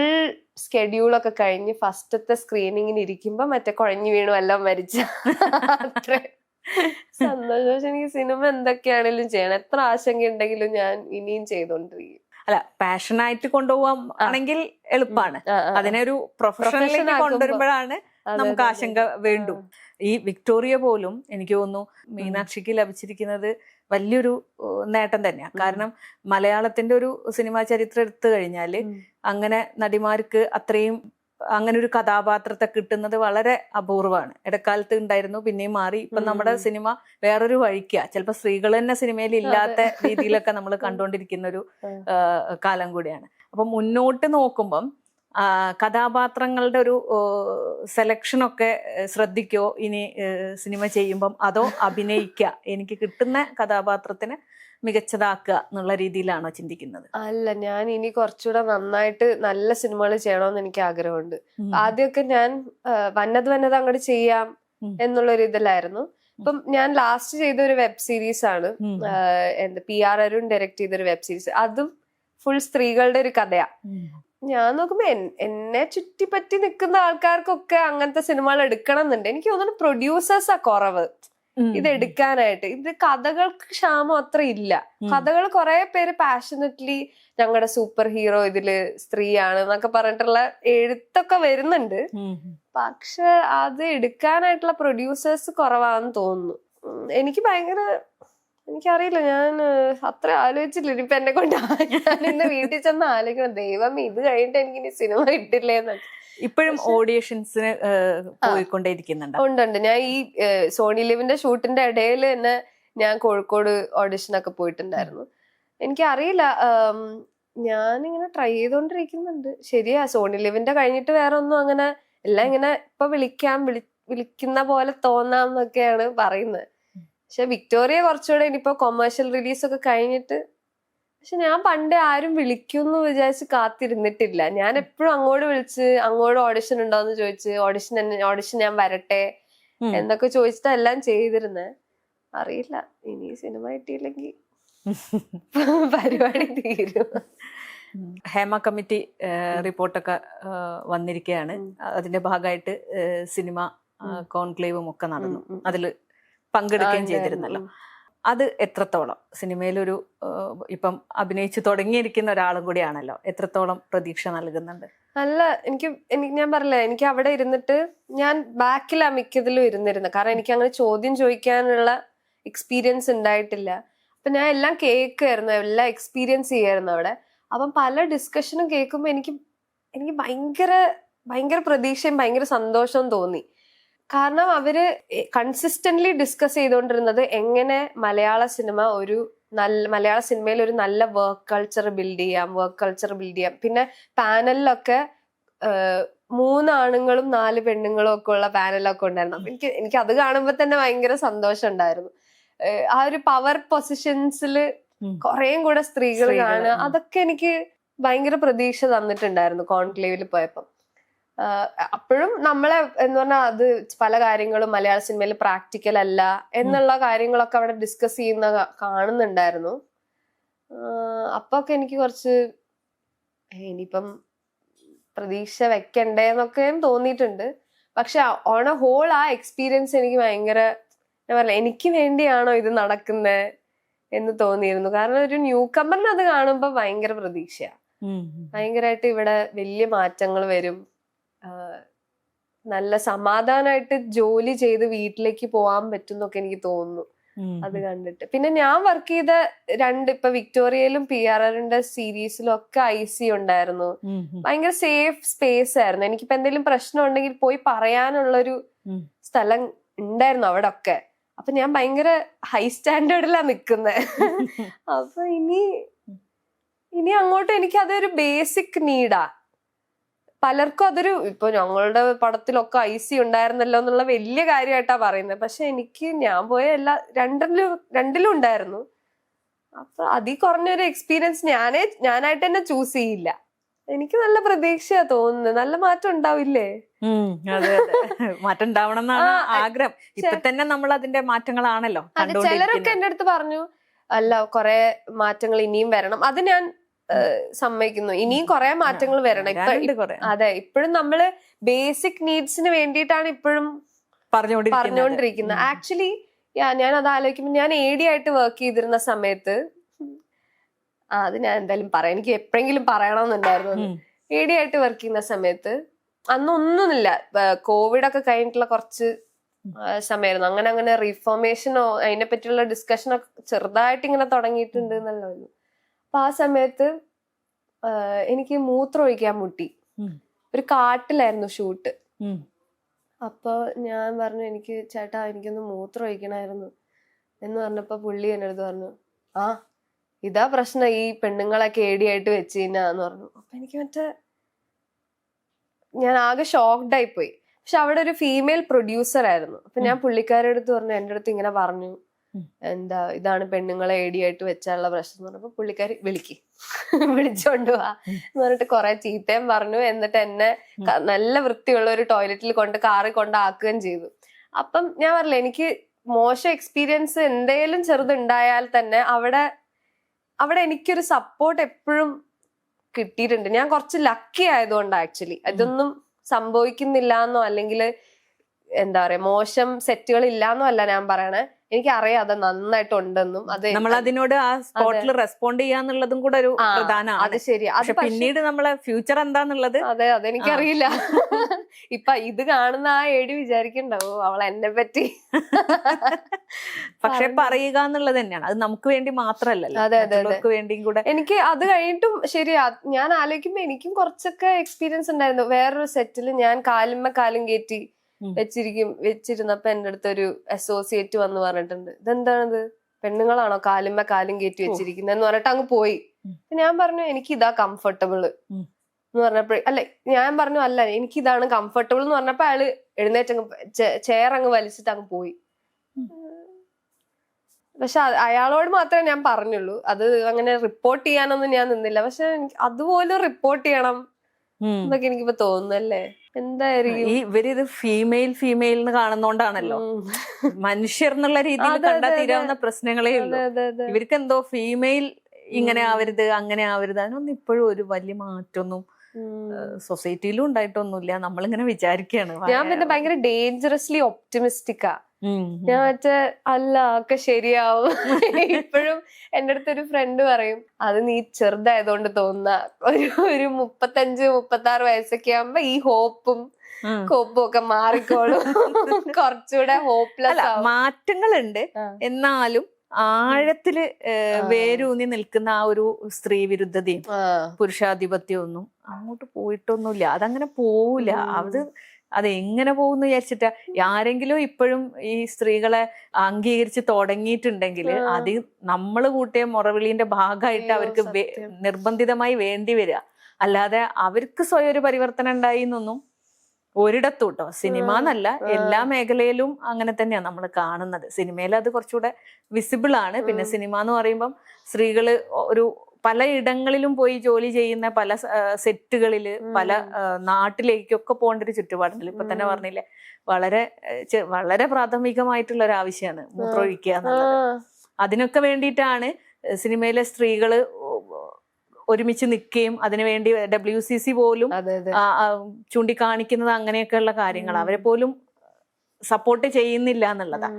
സ്കെഡ്യൂളൊക്കെ കഴിഞ്ഞ് ഫസ്റ്റത്തെ സ്ക്രീനിങ്ങിന് ഇരിക്കുമ്പോ മറ്റേ കുഴഞ്ഞു വീണു എല്ലാം മരിച്ച അത്ര സന്തോഷം. പക്ഷെ എനിക്ക് സിനിമ എന്തൊക്കെയാണെങ്കിലും ചെയ്യണം, എത്ര ആശങ്ക ഉണ്ടെങ്കിലും ഞാൻ ഇനിയും ചെയ്തോണ്ടിരിക്കും. അല്ല, പാഷനായിട്ട് കൊണ്ടുപോകാൻ ആണെങ്കിൽ എളുപ്പമാണ്, അതിനെ ഒരു പ്രൊഫഷനിലേക്ക് കൊണ്ടുവരുമ്പോഴാണ് നമുക്ക് ആശങ്ക വേണ്ടു. ഈ വിക്ടോറിയ പോലും എനിക്ക് തോന്നുന്നു മീനാക്ഷിക്ക് ലഭിച്ചിരിക്കുന്നത് വലിയൊരു നേട്ടം തന്നെയാണ്. കാരണം മലയാളത്തിന്റെ ഒരു സിനിമാ ചരിത്രം എടുത്തു കഴിഞ്ഞാല് അങ്ങനെ നടിമാർക്ക് അത്രയും അങ്ങനെ ഒരു കഥാപാത്രത്തെ കിട്ടുന്നത് വളരെ അപൂർവമാണ്. ഇടക്കാലത്ത് ഉണ്ടായിരുന്നു, പിന്നെയും മാറി. ഇപ്പൊ നമ്മുടെ സിനിമ വേറൊരു വഴിക്കാ. ചിലപ്പോ സ്ത്രീകൾ തന്നെ സിനിമയിൽ ഇല്ലാത്ത രീതിയിലൊക്കെ നമ്മൾ കണ്ടുകൊണ്ടിരിക്കുന്ന ഒരു കാലം കൂടിയാണ്. അപ്പൊ മുന്നോട്ട് നോക്കുമ്പം കഥാപാത്രങ്ങളുടെ ഒരു സെലക്ഷനൊക്കെ ശ്രദ്ധിക്കോ ഇനി സിനിമ ചെയ്യുമ്പം, അതോ അഭിനയിക്കുക, എനിക്ക് കിട്ടുന്ന കഥാപാത്രത്തിന് മികച്ചതാക്കുക എന്നുള്ള രീതിയിലാണോ ചിന്തിക്കുന്നത്? അല്ല, ഞാൻ ഇനി കുറച്ചുകൂടെ നന്നായിട്ട് നല്ല സിനിമകൾ ചെയ്യണമെന്ന് എനിക്ക് ആഗ്രഹമുണ്ട്. ആദ്യമൊക്കെ ഞാൻ വന്നത് അങ്ങോട്ട് ചെയ്യാം എന്നുള്ളൊരു ഇതിലായിരുന്നു. ഇപ്പം ഞാൻ ലാസ്റ്റ് ചെയ്ത ഒരു വെബ് സീരീസ് ആണ്, എന്താ PR അരുൺ ഡയറക്ട് ചെയ്തൊരു വെബ് സീരീസ്. അതും ഫുൾ സ്ത്രീകളുടെ ഒരു കഥയാ. ഞാൻ നോക്കുമ്പോ എന്നെ ചുറ്റിപ്പറ്റി നിൽക്കുന്ന ആൾക്കാർക്കൊക്കെ അങ്ങനത്തെ സിനിമകൾ എടുക്കണം എന്നുണ്ട്. എനിക്ക് തോന്നുന്നു പ്രൊഡ്യൂസേഴ്സാ കുറവ് ഇത് എടുക്കാനായിട്ട്. ഇത് കഥകൾക്ക് ക്ഷാമം അത്ര ഇല്ല. കഥകൾ കുറെ പേര് പാഷനറ്റ്ലി ഞങ്ങളുടെ സൂപ്പർ ഹീറോ ഇതില് സ്ത്രീയാണ് എന്നൊക്കെ പറഞ്ഞിട്ടുള്ള എഴുത്തൊക്കെ വരുന്നുണ്ട്. പക്ഷെ അത് എടുക്കാനായിട്ടുള്ള പ്രൊഡ്യൂസേഴ്സ് കുറവാന്ന് തോന്നുന്നു. എനിക്ക് എനിക്കറിയില്ല, ഞാൻ അത്ര ആലോചിച്ചില്ല. ഇനിയിപ്പൊ എന്നെ കൊണ്ട് ഞാൻ ഇന്ന് വീട്ടിൽ ചെന്ന് ആലോചിക്കണം, ദൈവം ഇത് കഴിഞ്ഞിട്ട് എനിക്ക് ഇനി സിനിമ കിട്ടില്ലേന്നൊക്കെ. ഇപ്പോഴും ഓഡിഷൻസിന് പോയിക്കൊണ്ടേയിരിക്കുന്നുണ്ട്? ഉണ്ട്. ഞാൻ ഈ സോണി ലിവിന്റെ ഷൂട്ടിന്റെ ഇടയിൽ തന്നെ ഞാൻ കോഴിക്കോട് ഓഡിഷനൊക്കെ പോയിട്ടുണ്ടായിരുന്നു. എനിക്കറിയില്ല, ഞാനിങ്ങനെ ട്രൈ ചെയ്തോണ്ടിരിക്കുന്നുണ്ട്. ശരിയാ, സോണി ലിവിന്റെ കഴിഞ്ഞിട്ട് വേറെ ഒന്നും അങ്ങനെ എല്ലാം ഇങ്ങനെ ഇപ്പൊ വിളിക്കുന്ന പോലെ തോന്നാന്നൊക്കെയാണ് പറയുന്നത്. പക്ഷെ വിക്ടോറിയ കുറച്ചുകൂടെ ഇനിയിപ്പോ കൊമേഴ്ഷ്യൽ റിലീസ് ഒക്കെ കഴിഞ്ഞിട്ട്, പക്ഷെ ഞാൻ പണ്ട് ആരും വിളിക്കുമെന്ന് വിചാരിച്ച് കാത്തിരുന്നിട്ടില്ല. ഞാൻ എപ്പോഴും അങ്ങോട്ട് ഓഡിഷൻ ഉണ്ടോന്ന് ചോദിച്ച്, ഓഡിഷൻ ഞാൻ വരട്ടെ എന്നൊക്കെ ചോദിച്ചിട്ട് എല്ലാം ചെയ്തിരുന്നേ. അറിയില്ല, ഇനി സിനിമ കിട്ടിയില്ലെങ്കിൽ പരിപാടി തീരും. ഹേമ കമ്മിറ്റി റിപ്പോർട്ടൊക്കെ വന്നിരിക്കുകയാണ്. അതിന്റെ ഭാഗമായിട്ട് സിനിമ കോൺക്ലേവും ഒക്കെ നടന്നു. അതില് പങ്കെടുക്കുകയും ചെയ്തിരുന്നല്ലോ. അത് എത്രത്തോളം സിനിമയിലൊരു ഇപ്പം അഭിനയിച്ചു തുടങ്ങിയിരിക്കുന്ന ഒരാളും കൂടിയാണല്ലോ, എത്രത്തോളം പ്രതീക്ഷ നൽകുന്നുണ്ട്? അല്ല, എനിക്ക് ഞാൻ പറഞ്ഞില്ലേ, എനിക്ക് അവിടെ ഇരുന്നിട്ട് ഞാൻ ബാക്കിലാ മിക്കതിലും ഇരുന്നിരുന്നത്. കാരണം എനിക്ക് അങ്ങനെ ചോദ്യം ചോദിക്കാനുള്ള എക്സ്പീരിയൻസ് ഉണ്ടായിട്ടില്ല. അപ്പൊ ഞാൻ എല്ലാം കേൾക്കുമായിരുന്നു, എല്ലാം എക്സ്പീരിയൻസ് ചെയ്യായിരുന്നു അവിടെ. അപ്പം പല ഡിസ്കഷനും കേൾക്കുമ്പോൾ എനിക്ക് ഭയങ്കര പ്രതീക്ഷയും ഭയങ്കര സന്തോഷവും തോന്നി. കാരണം അവര് കൺസിസ്റ്റന്റ്ലി ഡിസ്കസ് ചെയ്തുകൊണ്ടിരുന്നത് എങ്ങനെ മലയാള സിനിമയിൽ ഒരു നല്ല വർക്ക് കൾച്ചർ ബിൽഡ് ചെയ്യാം. പിന്നെ പാനലിലൊക്കെ 3 ആണുങ്ങളും 4 പെണ്ണുങ്ങളും ഒക്കെ ഉള്ള പാനലൊക്കെ ഉണ്ടായിരുന്നു. അപ്പൊ എനിക്ക് അത് കാണുമ്പോ തന്നെ ഭയങ്കര സന്തോഷം ഉണ്ടായിരുന്നു. ആ ഒരു പവർ പൊസിഷൻസിൽ കുറേയും കൂടെ സ്ത്രീകൾ കാണുക, അതൊക്കെ എനിക്ക് ഭയങ്കര പ്രതീക്ഷ തന്നിട്ടുണ്ടായിരുന്നു കോൺക്ലേവിൽ പോയപ്പം. അപ്പോഴും നമ്മളെ എന്ന് പറഞ്ഞാൽ അത് പല കാര്യങ്ങളും മലയാള സിനിമയിൽ പ്രാക്ടിക്കൽ അല്ല എന്നുള്ള കാര്യങ്ങളൊക്കെ അവിടെ ഡിസ്കസ് ചെയ്യുന്ന കാണുന്നുണ്ടായിരുന്നു. അപ്പൊ ഒക്കെ എനിക്ക് കുറച്ച് ഇനിയിപ്പം പ്രതീക്ഷ വെക്കണ്ടേന്നൊക്കെ തോന്നിയിട്ടുണ്ട്. പക്ഷെ ഓൺ എ ഹോൾ ആ എക്സ്പീരിയൻസ് എനിക്ക് ഭയങ്കര, ഞാൻ പറഞ്ഞില്ല, എനിക്ക് വേണ്ടിയാണോ ഇത് നടക്കുന്നത് എന്ന് തോന്നിയിരുന്നു. കാരണം ഒരു ന്യൂ കമ്മറിന് അത് കാണുമ്പോ ഭയങ്കര പ്രതീക്ഷയാ. ഭയങ്കരമായിട്ട് ഇവിടെ വലിയ മാറ്റങ്ങൾ വരും, നല്ല സമാധാനമായിട്ട് ജോലി ചെയ്ത് വീട്ടിലേക്ക് പോവാൻ പറ്റും എന്നൊക്കെ എനിക്ക് തോന്നുന്നു അത് കണ്ടിട്ട്. പിന്നെ ഞാൻ വർക്ക് ചെയ്ത ഇപ്പൊ വിക്ടോറിയയിലും PR അരുണിന്റെ സീരീസിലും ഒക്കെ IC ഉണ്ടായിരുന്നു. ഭയങ്കര സേഫ് സ്പേസ് ആയിരുന്നു. എനിക്കിപ്പോ എന്തെങ്കിലും പ്രശ്നം ഉണ്ടെങ്കിൽ പോയി പറയാനുള്ളൊരു സ്ഥലം ഉണ്ടായിരുന്നു അവിടെ ഒക്കെ. അപ്പൊ ഞാൻ ഭയങ്കര ഹൈ സ്റ്റാൻഡേർഡിലാ നിക്കുന്നത്. അപ്പൊ ഇനി അങ്ങോട്ട് എനിക്ക് അതൊരു ബേസിക് നീഡാ. പലർക്കും അതൊരു, ഇപ്പൊ ഞങ്ങളുടെ പടത്തിലൊക്കെ IC ഉണ്ടായിരുന്നല്ലോ എന്നുള്ള വലിയ കാര്യമായിട്ടാ പറയുന്നത്. പക്ഷെ ഞാൻ പോയ രണ്ടിലും ഉണ്ടായിരുന്നു. അപ്പൊ അതിൽ കുറഞ്ഞൊരു എക്സ്പീരിയൻസ് ഞാനായിട്ട് തന്നെ ചൂസ് ചെയ്യില്ല. എനിക്ക് നല്ല പ്രതീക്ഷയാ തോന്നുന്നത്. നല്ല മാറ്റം ഉണ്ടാവില്ലേ? അതെ, മാറ്റം ഉണ്ടാവണം എന്നാണ് ആഗ്രഹം. ഇപ്പൊ തന്നെ നമ്മൾ അതിന്റെ മാറ്റങ്ങളാണല്ലോ. ചിലരൊക്കെ എന്റെ അടുത്ത് പറഞ്ഞു, അല്ല കുറെ മാറ്റങ്ങൾ ഇനിയും വരണം. അത് ഞാൻ സമ്മതിക്കുന്നു. ഇനിയും കുറെ മാറ്റങ്ങൾ വരണം. അതെ, ഇപ്പോഴും നമ്മള് ബേസിക് നീഡ്സിന് വേണ്ടിയിട്ടാണ് ഇപ്പോഴും പറഞ്ഞുകൊണ്ടിരിക്കുന്നത്. ആക്ച്വലി ഞാൻ അത് ആലോചിക്കുമ്പോൾ, ഞാൻ AD ആയിട്ട് വർക്ക് ചെയ്തിരുന്ന സമയത്ത്, അത് ഞാൻ എന്തായാലും പറയാം, എനിക്ക് എപ്പോഴെങ്കിലും പറയണമെന്നുണ്ടായിരുന്നു. AD ആയിട്ട് വർക്ക് ചെയ്യുന്ന സമയത്ത് അന്നൊന്നുമില്ല, കോവിഡ് ഒക്കെ കഴിഞ്ഞിട്ടുള്ള കുറച്ച് സമയമായിരുന്നു. അങ്ങനെ റീഫോർമേഷനോ അതിനെ പറ്റിയുള്ള ഡിസ്കഷനൊക്കെ ചെറുതായിട്ട് ഇങ്ങനെ തുടങ്ങിയിട്ടുണ്ട് എന്നല്ലോ. അപ്പൊ ആ സമയത്ത് എനിക്ക് മൂത്രം ഒഴിക്കാൻ മുട്ടി. ഒരു കാട്ടിലായിരുന്നു ഷൂട്ട്. ഉം. അപ്പൊ ഞാൻ പറഞ്ഞു, എനിക്ക് ചേട്ടാ എനിക്കൊന്ന് മൂത്രം ഒഴിക്കണമായിരുന്നു എന്ന് പറഞ്ഞപ്പോ പുള്ളി എൻ്റെ അടുത്ത് പറഞ്ഞു, ആ ഇതാ പ്രശ്നം, ഈ പെണ്ണുങ്ങളൊക്കെ ഏടിയായിട്ട് വെച്ച് കഴിഞ്ഞാന്ന് പറഞ്ഞു. അപ്പൊ എനിക്ക് ഞാൻ ആകെ ഷോക്ക്ഡ് ആയി പോയി. പക്ഷെ അവിടെ ഒരു ഫീമെയിൽ പ്രൊഡ്യൂസർ ആയിരുന്നു. അപ്പൊ ഞാൻ പുള്ളിക്കാരുടെ അടുത്ത് പറഞ്ഞു, എൻ്റെ അടുത്ത് ഇങ്ങനെ പറഞ്ഞു, എന്താ ഇതാണ് പെണ്ണുങ്ങളെ ഏടിയായിട്ട് വെച്ചാലുള്ള പ്രശ്നം എന്ന് പറഞ്ഞപ്പോ പുള്ളിക്കാരി വിളിച്ചോണ്ട് പോവാ എന്ന് പറഞ്ഞിട്ട് കുറെ ചീത്തയും പറഞ്ഞു. എന്നിട്ട് എന്നെ നല്ല വൃത്തിയുള്ള ഒരു ടോയ്ലറ്റിൽ കാറിൽ കൊണ്ടാക്കുകയും ചെയ്തു. അപ്പം ഞാൻ പറഞ്ഞില്ല, എനിക്ക് മോശം എക്സ്പീരിയൻസ് എന്തേലും ചെറുതുണ്ടായാൽ തന്നെ അവിടെ എനിക്കൊരു സപ്പോർട്ട് എപ്പോഴും കിട്ടിയിട്ടുണ്ട്. ഞാൻ കുറച്ച് ലക്കി ആയതുകൊണ്ട് ആക്ച്വലി ഇതൊന്നും സംഭവിക്കുന്നില്ല എന്നോ അല്ലെങ്കിൽ എന്താ പറയാ മോശം സെറ്റുകൾ ഇല്ലാന്നോ അല്ല ഞാൻ പറയണേ. എനിക്കറിയാം അത് നന്നായിട്ടുണ്ടെന്നും അത് നമ്മൾ അതിനോട് ആ സ്പോട്ടിൽ റെസ്പോണ്ട് ചെയ്യാന്നുള്ളതും കൂടെ ഒരു പ്രധാനമാണ്. അത് ശരി. അത് പിന്നീട് നമ്മളെ ഫ്യൂച്ചർ എന്താന്നുള്ളത് അതെനിക്കറിയില്ല. ഇപ്പൊ ഇത് കാണുന്ന ആ ഏടി വിചാരിക്കണ്ടാവോ അവൾ എന്നെ പറ്റി. പക്ഷെ പറയുക എന്നുള്ളത് തന്നെയാണ്, അത് നമുക്ക് വേണ്ടി മാത്രല്ലല്ലോ, മറ്റുള്ളവർക്ക് വേണ്ടിയും കൂടെ. എനിക്ക് അത് കഴിഞ്ഞിട്ടും ശരിയാ, ഞാൻ ആലോചിക്കുമ്പോ എനിക്കും കുറച്ചൊക്കെ എക്സ്പീരിയൻസ് ഉണ്ടായിരുന്നു. വേറൊരു സെറ്റില് ഞാൻ കാലും കയറ്റി വെച്ചിരുന്നപ്പോ എന്റെ അടുത്ത് ഒരു അസോസിയേറ്റ് വന്ന് പറഞ്ഞിട്ടുണ്ട്, ഇതെന്താണിത്, പെണ്ണുങ്ങളാണോ കാലും കയറ്റി വെച്ചിരിക്കുന്നത് എന്ന് പറഞ്ഞിട്ട് അങ്ങ് പോയി. ഞാൻ പറഞ്ഞു എനിക്ക് ഇതാ കംഫർട്ടബിള് എന്ന് പറഞ്ഞപ്പോ ഞാൻ പറഞ്ഞു അല്ല എനിക്ക് ഇതാണ് കംഫർട്ടബിൾ എന്ന് പറഞ്ഞപ്പോ അയാള് എഴുന്നേറ്റങ്ങ് ചെയർ അങ്ങ് വലിച്ചിട്ട് അങ്ങ് പോയി. പക്ഷെ അയാളോട് മാത്രമേ ഞാൻ പറഞ്ഞുള്ളൂ, അത് അങ്ങനെ റിപ്പോർട്ട് ചെയ്യാനൊന്നും ഞാൻ നിന്നില്ല. പക്ഷെ അതുപോലെ റിപ്പോർട്ട് ചെയ്യണം എന്നൊക്കെ എനിക്കിപ്പോ തോന്നുന്നല്ലേ. എന്തായിരിക്കും ഇവരിത് ഫീമെയിൽ എന്ന് കാണുന്നോണ്ടാണല്ലോ, മനുഷ്യർ എന്നുള്ള രീതിയിൽ കണ്ടാൽ തീരാവുന്ന പ്രശ്നങ്ങളേ ഉള്ളൂ. ഇവർക്ക് എന്തോ ഫീമെയിൽ ഇങ്ങനെ ആവരുത് അങ്ങനെ ആവരുത്, അതിനൊന്നും ഇപ്പോഴും ഒരു വലിയ മാറ്റമൊന്നും സൊസൈറ്റിയിലും ഉണ്ടായിട്ടൊന്നുമില്ല. നമ്മളിങ്ങനെ വിചാരിക്കുകയാണ്. ഞാൻ പിന്നെ ഭയങ്കര ഡേഞ്ചറസ്ലി ഒപ്റ്റിമിസ്റ്റിക്കാ. ഞാൻ അല്ല ഒക്കെ ശരിയാവും. ഇപ്പോഴും എന്റെ അടുത്തൊരു ഫ്രണ്ട് പറയും, അത് നീ ചെറുതായതുകൊണ്ട് തോന്നുന്ന ഒരു 35-36 വയസ്സൊക്കെ ആകുമ്പോ ഈ ഹോപ്പും ഒക്കെ മാറിക്കോളും. കുറച്ചുകൂടെ ഹോപ്പ്ലെസ് മാറ്റങ്ങളുണ്ട്, എന്നാലും ആഴത്തില് വേരൂന്നി നിൽക്കുന്ന ആ ഒരു സ്ത്രീ വിരുദ്ധതയും പുരുഷാധിപത്യവും ഒന്നും അങ്ങോട്ട് പോയിട്ടൊന്നുമില്ല. അതങ്ങനെ പോവില്ല. അതെങ്ങനെ പോകുന്നു വിചാരിച്ചിട്ടാ. ആരെങ്കിലും ഇപ്പോഴും ഈ സ്ത്രീകളെ അംഗീകരിച്ച് തുടങ്ങിയിട്ടുണ്ടെങ്കിൽ അത് നമ്മൾ കൂട്ടിയ മുറവിളിന്റെ ഭാഗമായിട്ട് അവർക്ക് നിർബന്ധിതമായി വേണ്ടി വരിക. അല്ലാതെ അവർക്ക് സ്വയം ഒരു പരിവർത്തനം ഉണ്ടായി എന്നൊന്നും ഒരിടത്തും കേട്ടോ. സിനിമ എന്നല്ല, എല്ലാ മേഖലയിലും അങ്ങനെ തന്നെയാണ് നമ്മൾ കാണുന്നത്. സിനിമയിൽ അത് കുറച്ചുകൂടെ വിസിബിൾ ആണ്. പിന്നെ സിനിമ എന്ന് പറയുമ്പം സ്ത്രീകള് ഒരു പല ഇടങ്ങളിലും പോയി ജോലി ചെയ്യുന്ന പല സെറ്റുകളില് പല നാട്ടിലേക്കൊക്കെ പോകേണ്ട ഒരു ചുറ്റുപാടുണ്ടല്ലോ. ഇപ്പൊ തന്നെ പറഞ്ഞില്ലേ, വളരെ പ്രാഥമികമായിട്ടുള്ള ഒരു ആവശ്യമാണ് മൂത്രമൊഴിക്കുക എന്നുള്ളത്. അതിനൊക്കെ വേണ്ടിയിട്ടാണ് സിനിമയിലെ സ്ത്രീകള് ഒരുമിച്ച് നിൽക്കുകയും അതിനുവേണ്ടി WCC പോലും ചൂണ്ടിക്കാണിക്കുന്നത് അങ്ങനെയൊക്കെയുള്ള കാര്യങ്ങൾ. അവരെ പോലും സപ്പോർട്ട് ചെയ്യുന്നില്ല എന്നുള്ളതാ.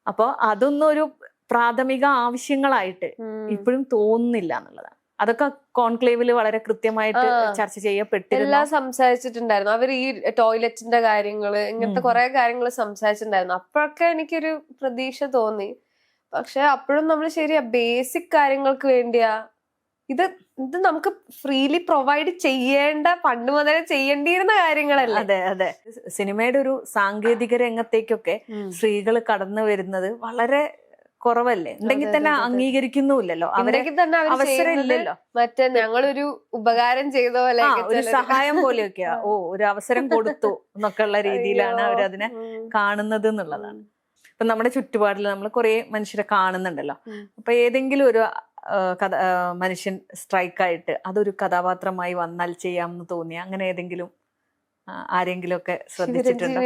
അപ്പൊ അതൊന്നും ഒരു പ്രാഥമിക ആവശ്യങ്ങളായിട്ട് ഇപ്പോഴും തോന്നുന്നില്ല എന്നുള്ളതാണ്. അതൊക്കെ കോൺക്ലേവില് വളരെ കൃത്യമായിട്ട് ചർച്ച ചെയ്യപ്പെട്ടിരുന്നു. എല്ലാം സംസാരിച്ചിട്ടുണ്ടായിരുന്നു. അവർ ഈ ടോയ്ലറ്റിന്റെ കാര്യങ്ങള് ഇങ്ങനത്തെ കുറെ കാര്യങ്ങൾ സംസാരിച്ചിട്ടുണ്ടായിരുന്നു. അപ്പോഴൊക്കെ എനിക്കൊരു പ്രതീക്ഷ തോന്നി. പക്ഷെ അപ്പോഴും നമ്മൾ ശരിയാ ബേസിക് കാര്യങ്ങൾക്ക് വേണ്ടിയാ ഇത് നമുക്ക് ഫ്രീലി പ്രൊവൈഡ് ചെയ്യേണ്ട, പണ്ട് മുതലേ ചെയ്യേണ്ടിയിരുന്ന കാര്യങ്ങളല്ലേ. അതെ. സിനിമയുടെ ഒരു സാങ്കേതിക രംഗത്തേക്കൊക്കെ സ്ത്രീകൾ കടന്നു വരുന്നത് വളരെ കുറവല്ലേ. ഉണ്ടെങ്കിൽ തന്നെ അംഗീകരിക്കുന്നുമില്ലല്ലോ, അവരേക്ക് തന്നെ അവസരം ഇല്ലല്ലോ. മറ്റേ ഞങ്ങളൊരു ഉപകാരം ചെയ്ത പോലെ ഒരു സഹായം പോലെയൊക്കെയാ, ഒരു അവസരം കൊടുത്തു എന്നൊക്കെ ഉള്ള രീതിയിലാണ് അവരതിനെ കാണുന്നത് എന്നുള്ളതാണ്. ഇപ്പൊ നമ്മുടെ ചുറ്റുപാടിൽ നമ്മൾ കുറെ മനുഷ്യരെ കാണുന്നുണ്ടല്ലോ. അപ്പൊ ഏതെങ്കിലും ഒരു മനുഷ്യൻ സ്ട്രൈക്കായിട്ട് അതൊരു കഥാപാത്രമായി വന്നാൽ ചെയ്യാമെന്ന് തോന്നിയ അങ്ങനെ ഏതെങ്കിലും ആരെങ്കിലും ഒക്കെ ശ്രദ്ധിച്ചിട്ടുണ്ടോ?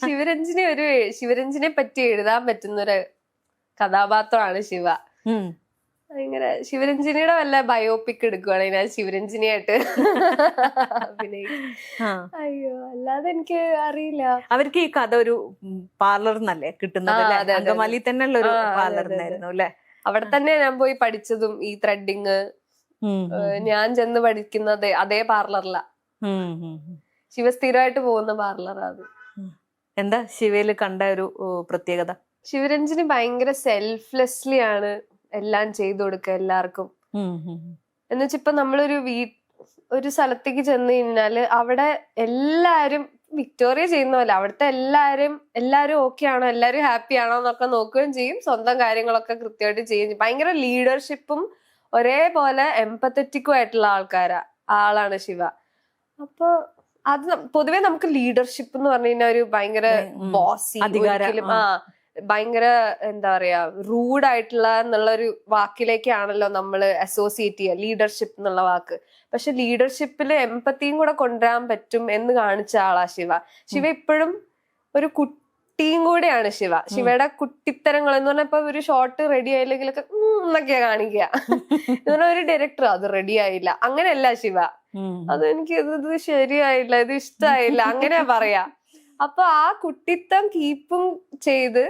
ശിവരഞ്ജിനെ പറ്റി എഴുതാൻ പറ്റുന്ന ഒരു കഥാപാത്രമാണ് ശിവ. ഭയങ്കര ശിവരഞ്ജിനിയുടെ വല്ല ബയോപിക് എടുക്കുവാണെങ്കിൽ ഞാൻ ശിവരഞ്ജിനിയായിട്ട് അയ്യോ, അല്ലാതെ എനിക്ക് അറിയില്ല. അവർക്ക് ഈ കഥ ഒരു പാർലറിന്നല്ലേ കിട്ടുന്നത്? അങ്കമാലി തന്നെ ഉള്ള ഒരു പാർലറിനായിരുന്നു അല്ലെ? അവിടെ തന്നെ ഞാൻ പോയി പഠിച്ചതും ഈ ത്രെഡിങ്. ഞാൻ ചെന്ന് പഠിക്കുന്നത് അതേ പാർലറിലാ. ശിവ സ്ഥിരമായിട്ട് പോകുന്ന പാർലറാ അത്. എന്താ ശിവയില് കണ്ട ഒരു പ്രത്യേകത? ശിവരഞ്ജിനി ഭയങ്കര സെൽഫ്ലെസ്ലി ആണ് എല്ലാം ചെയ്തു കൊടുക്കുക എല്ലാവർക്കും. എന്നുവെച്ചാ ഇപ്പൊ നമ്മളൊരു ഒരു സ്ഥലത്തേക്ക് ചെന്ന് കഴിഞ്ഞാല് അവിടെ എല്ലാരും വിക്ടോറിയ ചെയ്യുന്ന പോലെ അവിടുത്തെ എല്ലാരും ഓക്കെ ആണോ, എല്ലാരും ഹാപ്പി ആണോ എന്നൊക്കെ നോക്കുകയും ചെയ്യും, സ്വന്തം കാര്യങ്ങളൊക്കെ കൃത്യമായിട്ട് ചെയ്യുകയും ചെയ്യും. ഭയങ്കര ലീഡർഷിപ്പും ഒരേപോലെ എംപത്തറ്റിക്കും ആയിട്ടുള്ള ആളാണ് ശിവ. അപ്പൊ അത് പൊതുവെ നമുക്ക് ലീഡർഷിപ്പ് എന്ന് പറഞ്ഞു കഴിഞ്ഞാൽ ഒരു ഭയങ്കര ബോസി, ഒരിക്കലും ഭയങ്കര എന്താ പറയാ റൂഡായിട്ടുള്ള എന്നുള്ളൊരു വാക്കിലേക്കാണല്ലോ നമ്മൾ അസോസിയേറ്റ് ചെയ്യുക ലീഡർഷിപ്പ് എന്നുള്ള വാക്ക്. പക്ഷെ ലീഡർഷിപ്പിൽ എംപത്തിയും കൂടെ കൊണ്ടുവരാൻ പറ്റും എന്ന് കാണിച്ച ആളാ ശിവ. ശിവ ഇപ്പോഴും ഒരു കൂടെയാണ് ശിവയുടെ കുട്ടിത്തരങ്ങൾ എന്ന് പറഞ്ഞാൽ ഇപ്പൊ ഒരു ഷോട്ട് റെഡി ആയില്ലെങ്കിലൊക്കെ എന്നൊക്കെയാ കാണിക്കുക. എന്ന് പറഞ്ഞാൽ ഒരു ഡയറക്ടർ അത് റെഡി ആയില്ല, അങ്ങനെയല്ല ശിവ. അത് എനിക്ക് ഇത് ശരിയായില്ല, ഇത് ഇഷ്ടമായില്ല, അങ്ങനെ പറയാ. അപ്പൊ ആ കുട്ടിത്തം കീപ്പും ചെയ്ത്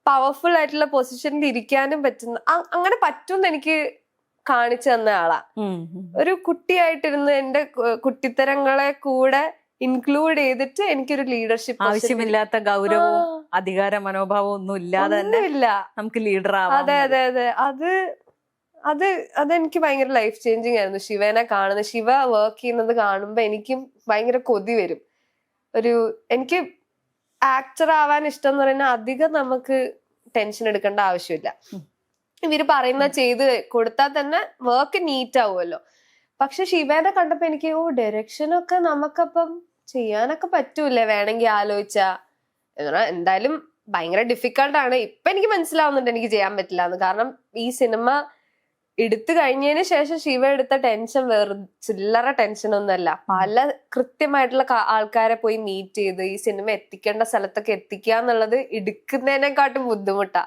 പവർഫുൾ ആയിട്ടുള്ള പൊസിഷനിൽ ഇരിക്കാനും പറ്റുന്ന അങ്ങനെ പറ്റുമെന്ന് എനിക്ക് കാണിച്ചു തന്ന ആളാ. ഒരു കുട്ടിയായിട്ടിരുന്ന് എന്റെ കുട്ടിത്തരങ്ങളെ കൂടെ ഇൻക്ലൂഡ് ചെയ്തിട്ട് എനിക്കൊരു ലീഡർഷിപ്പ്, ആവശ്യമില്ലാത്ത ഗൗരവവും അധികാര മനോഭാവവും ഒന്നും ഇല്ലാതെ തന്നെ നമുക്ക് ലീഡർ ആവാം. അതെ അതെ അതെ, അതെനിക്ക് ഭയങ്കര ലൈഫ് ചേഞ്ചിങ് ആയിരുന്നു. ശിവനെ കാണുന്നത്, ശിവ വർക്ക് ചെയ്യുന്നത് കാണുമ്പോ എനിക്കും ഭയങ്കര കൊതി വരും. എനിക്ക് ആക്ടർ ആവാൻ ഇഷ്ടം എന്ന് പറയുന്നത് അധികം നമുക്ക് ടെൻഷൻ എടുക്കേണ്ട ആവശ്യമില്ല. ഇവര് പറയുന്ന ചെയ്ത് കൊടുത്താൽ തന്നെ വർക്ക് നീറ്റ് ആവുമല്ലോ. പക്ഷെ ശിവേനെ കണ്ടപ്പോ എനിക്ക് ഡയറക്ഷനൊക്കെ നമുക്കപ്പം ചെയ്യാനൊക്കെ പറ്റൂലേ വേണമെങ്കിൽ ആലോചിച്ചാ. എന്തായാലും ഭയങ്കര ഡിഫിക്കൾട്ടാണ്. ഇപ്പൊ എനിക്ക് മനസ്സിലാവുന്നുണ്ട് എനിക്ക് ചെയ്യാൻ പറ്റില്ല എന്ന്. കാരണം ഈ സിനിമ എടുത്തു കഴിഞ്ഞതിന് ശേഷം ശിവ എടുത്ത ടെൻഷൻ ചില്ലറ ടെൻഷൻ ഒന്നല്ല. പല കൃത്യമായിട്ടുള്ള ആൾക്കാരെ പോയി മീറ്റ് ചെയ്ത് ഈ സിനിമ എത്തിക്കേണ്ട സ്ഥലത്തൊക്കെ എത്തിക്കുക എന്നുള്ളത് എടുക്കുന്നതിനെക്കാട്ടും ബുദ്ധിമുട്ടാ.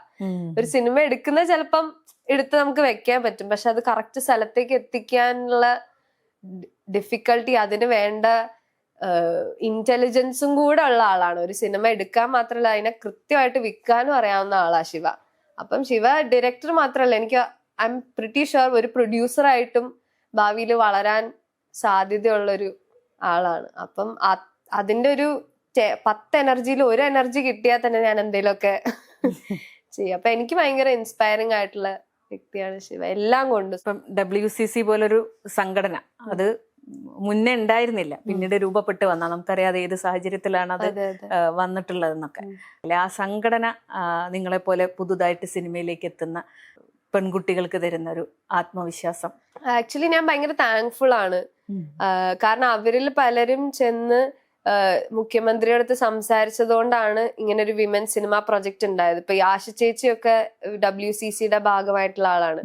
ഒരു സിനിമ എടുക്കുന്ന ചിലപ്പം എടുത്ത് നമുക്ക് വെക്കാൻ പറ്റും, പക്ഷെ അത് കറക്റ്റ് സ്ഥലത്തേക്ക് എത്തിക്കാനുള്ള ഡിഫിക്കൽട്ടി, അതിന് വേണ്ട ഇന്റലിജൻസും കൂടെ ഉള്ള ആളാണ്. ഒരു സിനിമ എടുക്കാൻ മാത്രമല്ല അതിനെ കൃത്യമായിട്ട് വിൽക്കാനും അറിയാവുന്ന ആളാ ശിവ. അപ്പം ശിവ ഡയറക്ടർ മാത്രല്ല, എനിക്ക് ഐ എം പ്രിറ്റി ഷുവർ ഒരു പ്രൊഡ്യൂസറായിട്ടും ഭാവിയിൽ വളരാൻ സാധ്യതയുള്ളൊരു ആളാണ്. അപ്പം അതിന്റെ ഒരു 10 എനർജിയിൽ ഒരു എനർജി കിട്ടിയാൽ തന്നെ ഞാൻ എന്തെങ്കിലുമൊക്കെ ചെയ്യും. അപ്പൊ എനിക്ക് ഭയങ്കര ഇൻസ്പയറിംഗ് ആയിട്ടുള്ള വ്യക്തിയാണ് ശിവ എല്ലാം കൊണ്ടും. ഇപ്പം WCC പോലൊരു സംഘടന അത് മുന്നേ ഉണ്ടായിരുന്നില്ല, പിന്നീട് രൂപപ്പെട്ട് വന്ന, നമുക്കറിയാതെ ഏത് സാഹചര്യത്തിലാണ് അത് വന്നിട്ടുള്ളതെന്നൊക്കെ. അല്ലെ, ആ സംഘടന നിങ്ങളെ പോലെ പുതുതായിട്ട് സിനിമയിലേക്ക് എത്തുന്ന പെൺകുട്ടികൾക്ക് തരുന്ന ഒരു ആത്മവിശ്വാസം. ആക്ച്വലി ഞാൻ ഭയങ്കര താങ്ക്ഫുൾ ആണ്. കാരണം അവരിൽ പലരും ചെന്ന് മുഖ്യമന്ത്രിയുടെ അടുത്ത് സംസാരിച്ചതുകൊണ്ടാണ് ഇങ്ങനെ ഒരു വിമൻ സിനിമ പ്രൊജക്ട് ഉണ്ടായത്. ഇപ്പൊ ഈ ആശ ചേച്ചിയൊക്കെ WCCയുടെ ഭാഗമായിട്ടുള്ള ആളാണ്.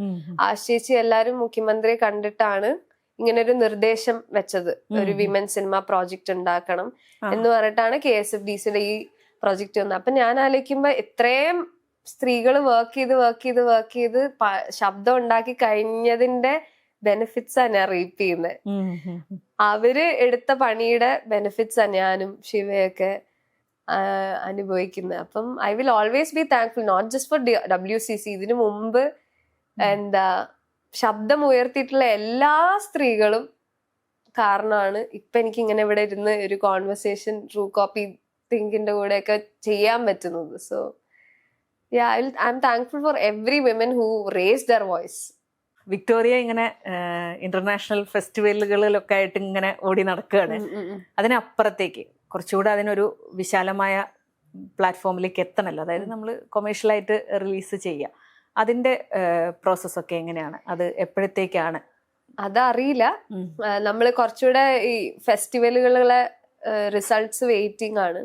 ആശ ചേച്ചി എല്ലാരും മുഖ്യമന്ത്രിയെ കണ്ടിട്ടാണ് ഇങ്ങനെ ഒരു നിർദ്ദേശം വെച്ചത്, ഒരു വിമൻ സിനിമ പ്രോജക്റ്റ് ഉണ്ടാക്കണം എന്ന് പറഞ്ഞിട്ടാണ് KSFDCയുടെ ഈ പ്രൊജക്ട് വന്നത്. അപ്പൊ ഞാൻ ആലോചിക്കുമ്പോ ഇത്രയും സ്ത്രീകൾ വർക്ക് ചെയ്ത് ശബ്ദം ഉണ്ടാക്കി കഴിഞ്ഞതിന്റെ ബെനിഫിറ്റ്സ് ആണ് ഞാൻ റീപ്പ് ചെയ്യുന്നത്. അവര് എടുത്ത പണിയുടെ ബെനിഫിറ്റ്സ് ആണ് ഞാനും ശിവയൊക്കെ അനുഭവിക്കുന്നത്. അപ്പം I will always be thankful, not just for WCC. ഇതിനു മുമ്പ് ശബ്ദം ഉയർത്തിയിട്ടുള്ള എല്ലാ സ്ത്രീകളും കാരണമാണ് ഇപ്പൊ എനിക്ക് ഇങ്ങനെ ഇവിടെ ഇരുന്ന് ഒരു കോൺവെർസേഷൻ ട്രൂ കോപ്പി തിങ്കിന്റെ കൂടെയൊക്കെ ചെയ്യാൻ പറ്റുന്നത്. So I am thankful for every women who raise their voice. Victoria ഇങ്ങനെ ഇന്റർനാഷണൽ ഫെസ്റ്റിവലുകളിലൊക്കെ ആയിട്ട് ഇങ്ങനെ ഓടി നടക്കുകയാണ്. അതിനപ്പുറത്തേക്ക് കുറച്ചുകൂടെ അതിനൊരു വിശാലമായ പ്ലാറ്റ്ഫോമിലേക്ക് എത്തണമല്ലോ. അതായത് നമ്മൾ കൊമേഴ്ഷ്യലായിട്ട് റിലീസ് ചെയ്യുക. അതിന്റെ പ്രോസസ്സൊക്കെ എങ്ങനെയാണ്? അത് എപ്പോഴത്തേക്കാണ്? അതറിയില്ല. നമ്മള് കുറച്ചുകൂടെ ഈ ഫെസ്റ്റിവലുകളെ റിസൾട്ട്സ് വെയിറ്റിംഗ് ആണ്.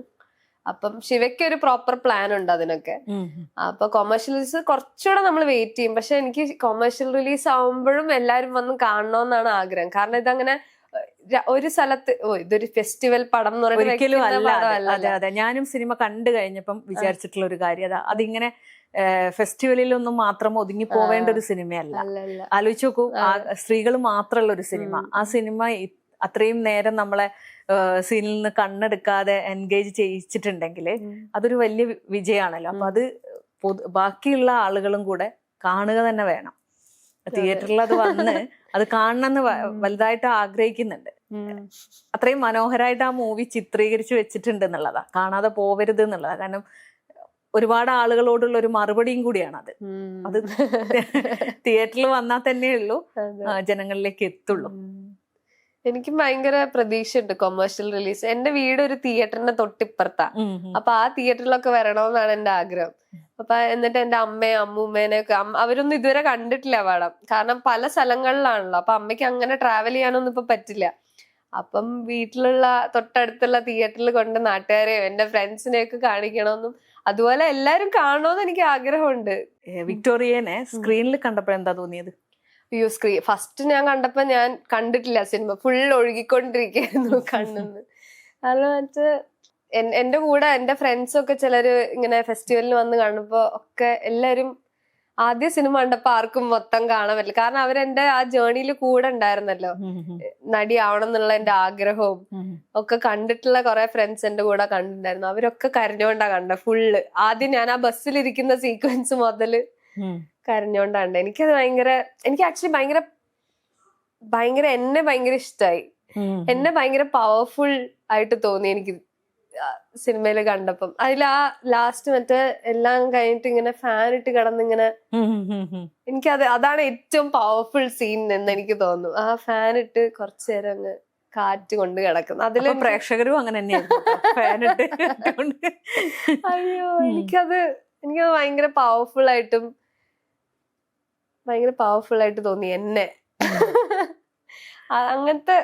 അപ്പം ശിവയ്ക്ക് ഒരു പ്രോപ്പർ പ്ലാൻ ഉണ്ട് അതിനൊക്കെ. അപ്പൊ കൊമേഴ്ഷ്യൽ റിലീസ് കുറച്ചുകൂടെ നമ്മൾ വെയിറ്റ് ചെയ്യും. പക്ഷെ എനിക്ക് കൊമേഴ്ഷ്യൽ റിലീസ് ആവുമ്പോഴും എല്ലാരും വന്ന് കാണണമെന്നാണ് ആഗ്രഹം. കാരണം ഇതങ്ങനെ ഒരു സ്ഥലത്ത് ഇതൊരു ഫെസ്റ്റിവൽ പടം എന്ന് പറയുന്നത് അതെ, ഞാനും സിനിമ കണ്ടു കഴിഞ്ഞപ്പം വിചാരിച്ചിട്ടുള്ള ഒരു കാര്യം അതിങ്ങനെ ഫെസ്റ്റിവലിലൊന്നും മാത്രം ഒതുങ്ങി പോവേണ്ട ഒരു സിനിമയല്ല. ആലോചിച്ച് നോക്കൂ, സ്ത്രീകൾ മാത്രമുള്ള ഒരു സിനിമ. ആ സിനിമ അത്രയും നേരം നമ്മളെ സീനിൽ നിന്ന് കണ്ണെടുക്കാതെ എൻഗേജ് ചെയ്യിച്ചിട്ടുണ്ടെങ്കിൽ അതൊരു വലിയ വിജയമാണല്ലോ. അപ്പൊ അത് ബാക്കിയുള്ള ആളുകളും കൂടെ കാണുക തന്നെ വേണം. തിയേറ്ററിൽ അത് വന്ന് അത് കാണണമെന്ന് വലുതായിട്ട് ആഗ്രഹിക്കുന്നുണ്ട്. അത്രയും മനോഹരമായിട്ട് ആ മൂവി ചിത്രീകരിച്ചു വെച്ചിട്ടുണ്ട് എന്നുള്ളതാ, കാണാതെ പോവരുത് എന്നുള്ളതാ. കാരണം ഒരുപാട് ആളുകളോടുള്ള ഒരു മറുപടിയും കൂടിയാണ് അത്. അത് തിയേറ്ററിൽ വന്നാൽ തന്നെ ഉള്ളൂ ജനങ്ങളിലേക്ക് എത്തുള്ളൂ. എനിക്ക് ഭയങ്കര പ്രതീക്ഷയുണ്ട് കൊമേഴ്ഷ്യൽ റിലീസ്. എന്റെ വീട് ഒരു തിയേറ്ററിന്റെ തൊട്ടിപ്പുറത്താ. അപ്പൊ ആ തിയേറ്ററിലൊക്കെ വരണമെന്നാണ് എന്റെ ആഗ്രഹം. അപ്പൊ എന്നിട്ട് എന്റെ അമ്മയും അമ്മൂമ്മേനെയൊക്കെ അവരൊന്നും ഇതുവരെ കണ്ടിട്ടില്ല പടം. കാരണം പല സ്ഥലങ്ങളിലാണല്ലോ. അപ്പൊ അമ്മയ്ക്ക് അങ്ങനെ ട്രാവൽ ചെയ്യാനൊന്നും ഇപ്പൊ പറ്റില്ല. അപ്പം വീട്ടിലുള്ള തൊട്ടടുത്തുള്ള തിയേറ്ററിൽ കൊണ്ട് നാട്ടുകാരെയോ എന്റെ ഫ്രണ്ട്സിനെയൊക്കെ കാണിക്കണമെന്നും അതുപോലെ എല്ലാരും കാണണമെന്ന് എനിക്ക് ആഗ്രഹമുണ്ട്. വിക്ടോറിയനെ സ്ക്രീനിൽ കണ്ടപ്പോൾ എന്താ തോന്നിയത്? അയ്യോ, ഫസ്റ്റ് ഞാൻ കണ്ടപ്പോ ഞാൻ കണ്ടിട്ടില്ല സിനിമ. ഫുൾ ഒഴുകിക്കൊണ്ടിരിക്കുന്നു കണ്ണെന്ന്. കാരണം വെച്ച് എന്റെ കൂടെ എന്റെ ഫ്രണ്ട്സ് ഒക്കെ ചിലര് ഇങ്ങനെ ഫെസ്റ്റിവലിന് വന്ന് കാണുമ്പോ ഒക്കെ എല്ലാരും ആദ്യ സിനിമ കണ്ടപ്പോ ആർക്കും മൊത്തം കാണാൻ പറ്റില്ല. കാരണം അവരെന്റെ ആ ജേർണിയിൽ കൂടെ ഉണ്ടായിരുന്നല്ലോ. നടി ആവണം എന്നുള്ള എന്റെ ആഗ്രഹവും ഒക്കെ കണ്ടിട്ടുള്ള കുറെ ഫ്രണ്ട്സ് എന്റെ കൂടെ കണ്ടിട്ടുണ്ടായിരുന്നു. അവരൊക്കെ കരഞ്ഞോണ്ടാ കണ്ട ഫുള്ള്. ആദ്യം ഞാൻ ആ ബസ്സിലിരിക്കുന്ന സീക്വൻസ് മുതല് കരഞ്ഞോണ്ടാണ്ട്. എനിക്ക് ആക്ച്വലി ഭയങ്കര എന്നെ ഭയങ്കര ഇഷ്ടമായി. എന്നെ ഭയങ്കര പവർഫുൾ ആയിട്ട് തോന്നി എനിക്ക് സിനിമയിൽ കണ്ടപ്പം. അതിൽ ആ ലാസ്റ്റ് മറ്റേ എല്ലാം കഴിഞ്ഞിട്ട് ഇങ്ങനെ ഫാൻ ഇട്ട് കിടന്നിങ്ങനെ, അതാണ് ഏറ്റവും പവർഫുൾ സീൻ എന്ന് എനിക്ക് തോന്നുന്നു. ആ ഫാൻ ഇട്ട് കുറച്ചു നേരം അങ്ങ് കാറ്റ് കൊണ്ട് കിടക്കുന്നു. അതില് പ്രേക്ഷകരും അങ്ങനെ തന്നെയാണ്. അയ്യോ, എനിക്കത് ഭയങ്കര പവർഫുൾ ആയിട്ട് തോന്നി എന്നെ. അങ്ങനത്തെ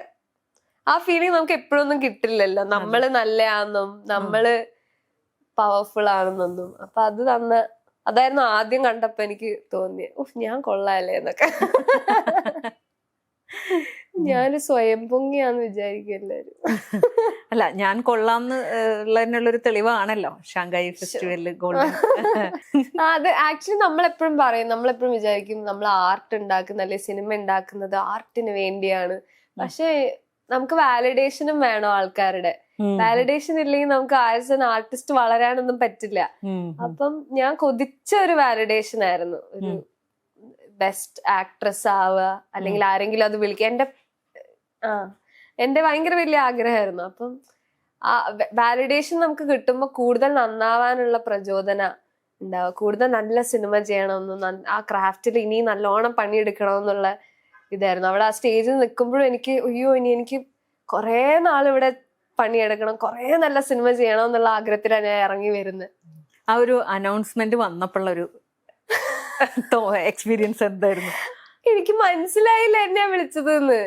ആ ഫീലിംഗ് നമുക്ക് എപ്പോഴൊന്നും കിട്ടില്ലല്ലോ. നമ്മള് നല്ലയാണെന്നും നമ്മള് പവർഫുൾ ആണെന്നൊന്നും. അപ്പൊ അതായിരുന്നു ആദ്യം കണ്ടപ്പോ എനിക്ക് തോന്നിയത്, ഞാൻ കൊള്ളാല്ലേ എന്നൊക്കെ. ഞാന് സ്വയം പൊങ്ങിയാന്ന് വിചാരിക്കും എല്ലാരും. അല്ല, ഞാൻ കൊള്ളാന്ന് ഉള്ളതിനുള്ളൊരു തെളിവാണല്ലോ ഷാങ്ഹായ് ഫെസ്റ്റിവലില് ഗോൾഡൻ. അത് ആക്ച്വലി നമ്മളെപ്പോഴും വിചാരിക്കും നമ്മൾ ആർട്ട് ഉണ്ടാക്കുന്ന അല്ലെ സിനിമ ഉണ്ടാക്കുന്നത് ആർട്ടിന് വേണ്ടിയാണ്. പക്ഷെ നമുക്ക് വാലിഡേഷനും വേണം ആൾക്കാരുടെ. വാലിഡേഷൻ ഇല്ലെങ്കിൽ നമുക്ക് ആസ് എൻ ആർട്ടിസ്റ്റ് വളരാനൊന്നും പറ്റില്ല. അപ്പം ഞാൻ കൊതിച്ച ഒരു വാലിഡേഷൻ ആയിരുന്നു. ഒരു ബെസ്റ്റ് ആക്ട്രസ് ആവുക, അല്ലെങ്കിൽ ആരെങ്കിലും അത് വിളിക്കുക. എന്റെ ഭയങ്കര വലിയ ആഗ്രഹമായിരുന്നു. അപ്പം ആ വാലിഡേഷൻ നമുക്ക് കിട്ടുമ്പോ കൂടുതൽ നന്നാവാനുള്ള പ്രചോദന ഉണ്ടാവുക. കൂടുതൽ നല്ല സിനിമ ചെയ്യണമെന്നും ആ ക്രാഫ്റ്റിൽ ഇനി നല്ലോണം പണിയെടുക്കണമെന്നുള്ള ഇതായിരുന്നു. അവിടെ ആ സ്റ്റേജിൽ നിൽക്കുമ്പോഴും എനിക്ക് ഇനി എനിക്ക് കുറെ നാൾ ഇവിടെ പണിയെടുക്കണം, കുറെ നല്ല സിനിമ ചെയ്യണം എന്നുള്ള ആഗ്രഹത്തിലാണ് ഞാൻ ഇറങ്ങി വരുന്നത്. ആ ഒരു അനൗൺസ്മെന്റ് വന്നപ്പോഴൊരു എക്സ്പീരിയൻസ് എന്തായിരുന്നു? എനിക്ക് മനസ്സിലായില്ല എന്നെ വിളിച്ചതെന്ന്.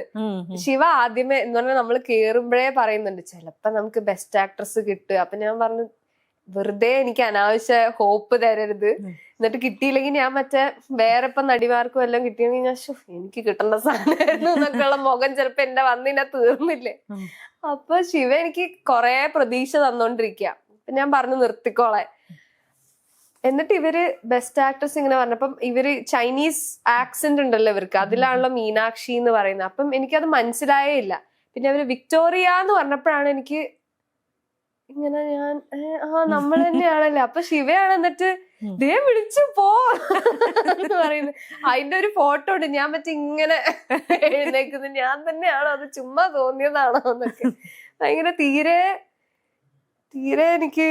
ശിവ ആദ്യമേ എന്ന് പറഞ്ഞാൽ നമ്മൾ കേറുമ്പോഴേ പറയുന്നുണ്ട് ചിലപ്പോ നമുക്ക് ബെസ്റ്റ് ആക്ട്രസ് കിട്ടുക. അപ്പൊ ഞാൻ പറഞ്ഞു, വെറുതെ എനിക്ക് അനാവശ്യ ഹോപ്പ് തരരുത്. എന്നിട്ട് കിട്ടിയില്ലെങ്കിൽ ഞാൻ വേറെ ഇപ്പൊ നടിമാർക്കും എല്ലാം കിട്ടിയെങ്കിൽ ഞാൻ എനിക്ക് കിട്ടേണ്ട സാധനമായിരുന്നു എന്നൊക്കെയുള്ള മുഖം ചിലപ്പോ എന്റെ വന്നിനെ തീർന്നില്ലേ. അപ്പൊ ശിവ എനിക്ക് കൊറേ പ്രതീക്ഷ തന്നോണ്ടിരിക്കുക. അപ്പൊ ഞാൻ പറഞ്ഞു നിർത്തിക്കോളെ. എന്നിട്ട് ഇവര് ബെസ്റ്റ് ആക്ട്രസ് ഇങ്ങനെ പറഞ്ഞപ്പം ഇവര് ചൈനീസ് ആക്സെന്റ് ഉണ്ടല്ലോ ഇവർക്ക്, അതിലാണല്ലോ മീനാക്ഷി എന്ന് പറയുന്നത്. അപ്പം എനിക്കത് മനസ്സിലായേ ഇല്ല. പിന്നെ അവര് വിക്ടോറിയ എന്ന് പറഞ്ഞപ്പോഴാണ് എനിക്ക് ഇങ്ങനെ നമ്മൾ തന്നെയാണല്ലേ. അപ്പൊ ശിവയാണ് എന്നിട്ട് ദേ വിളിച്ചു പോ എന്ന് പറയുന്നത്. അതിന്റെ ഒരു ഫോട്ടോ ഉണ്ട്. ഞാൻ ഇങ്ങനെ എഴുന്നേക്കുന്നത് ഞാൻ തന്നെയാണോ അത് ചുമ്മാ തോന്നിയതാണോ എന്നൊക്കെ. ഭയങ്കര തീരെ എനിക്ക്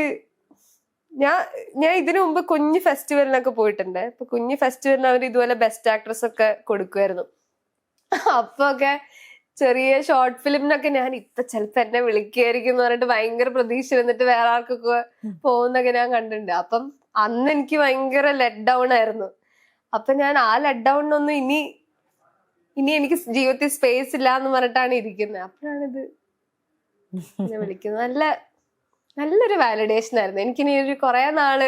ഞാൻ ഇതിനു മുമ്പ് കുഞ്ഞു ഫെസ്റ്റിവലിനൊക്കെ പോയിട്ടുണ്ട്. ഇപ്പൊ കുഞ്ഞു ഫെസ്റ്റിവലിന് അവർ ഇതുപോലെ ബെസ്റ്റ് ആക്ട്രസ് ഒക്കെ കൊടുക്കുമായിരുന്നു. അപ്പൊ ഒക്കെ ചെറിയ ഷോർട്ട് ഫിലിമിനൊക്കെ ഞാൻ ഇപ്പൊ ചിലപ്പോ എന്നെ വിളിക്കായിരിക്കും എന്ന് പറഞ്ഞിട്ട് ഭയങ്കര പ്രതീക്ഷ എന്നിട്ട് വേറെ ആർക്കൊക്കെ പോകുന്നൊക്കെ ഞാൻ കണ്ടിട്ടുണ്ട്. അപ്പം അന്ന് എനിക്ക് ഭയങ്കര ലെറ്റ് ഡൗൺ ആയിരുന്നു. അപ്പൊ ഞാൻ ആ ലെറ്റ് ഡൗണിനൊന്നും ഇനി എനിക്ക് ജീവിതത്തിൽ സ്പേസ് ഇല്ല എന്ന് പറഞ്ഞിട്ടാണ് ഇരിക്കുന്നത്. അപ്പോഴാണിത് എന്നെ വിളിക്കുന്നത്. നല്ലൊരു വാലിഡേഷൻ ആയിരുന്നു. എനിക്കിനി ഒരു കുറെ നാള്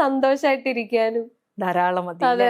സന്തോഷായിട്ടിരിക്കാനും ധാരാളം. അതെ.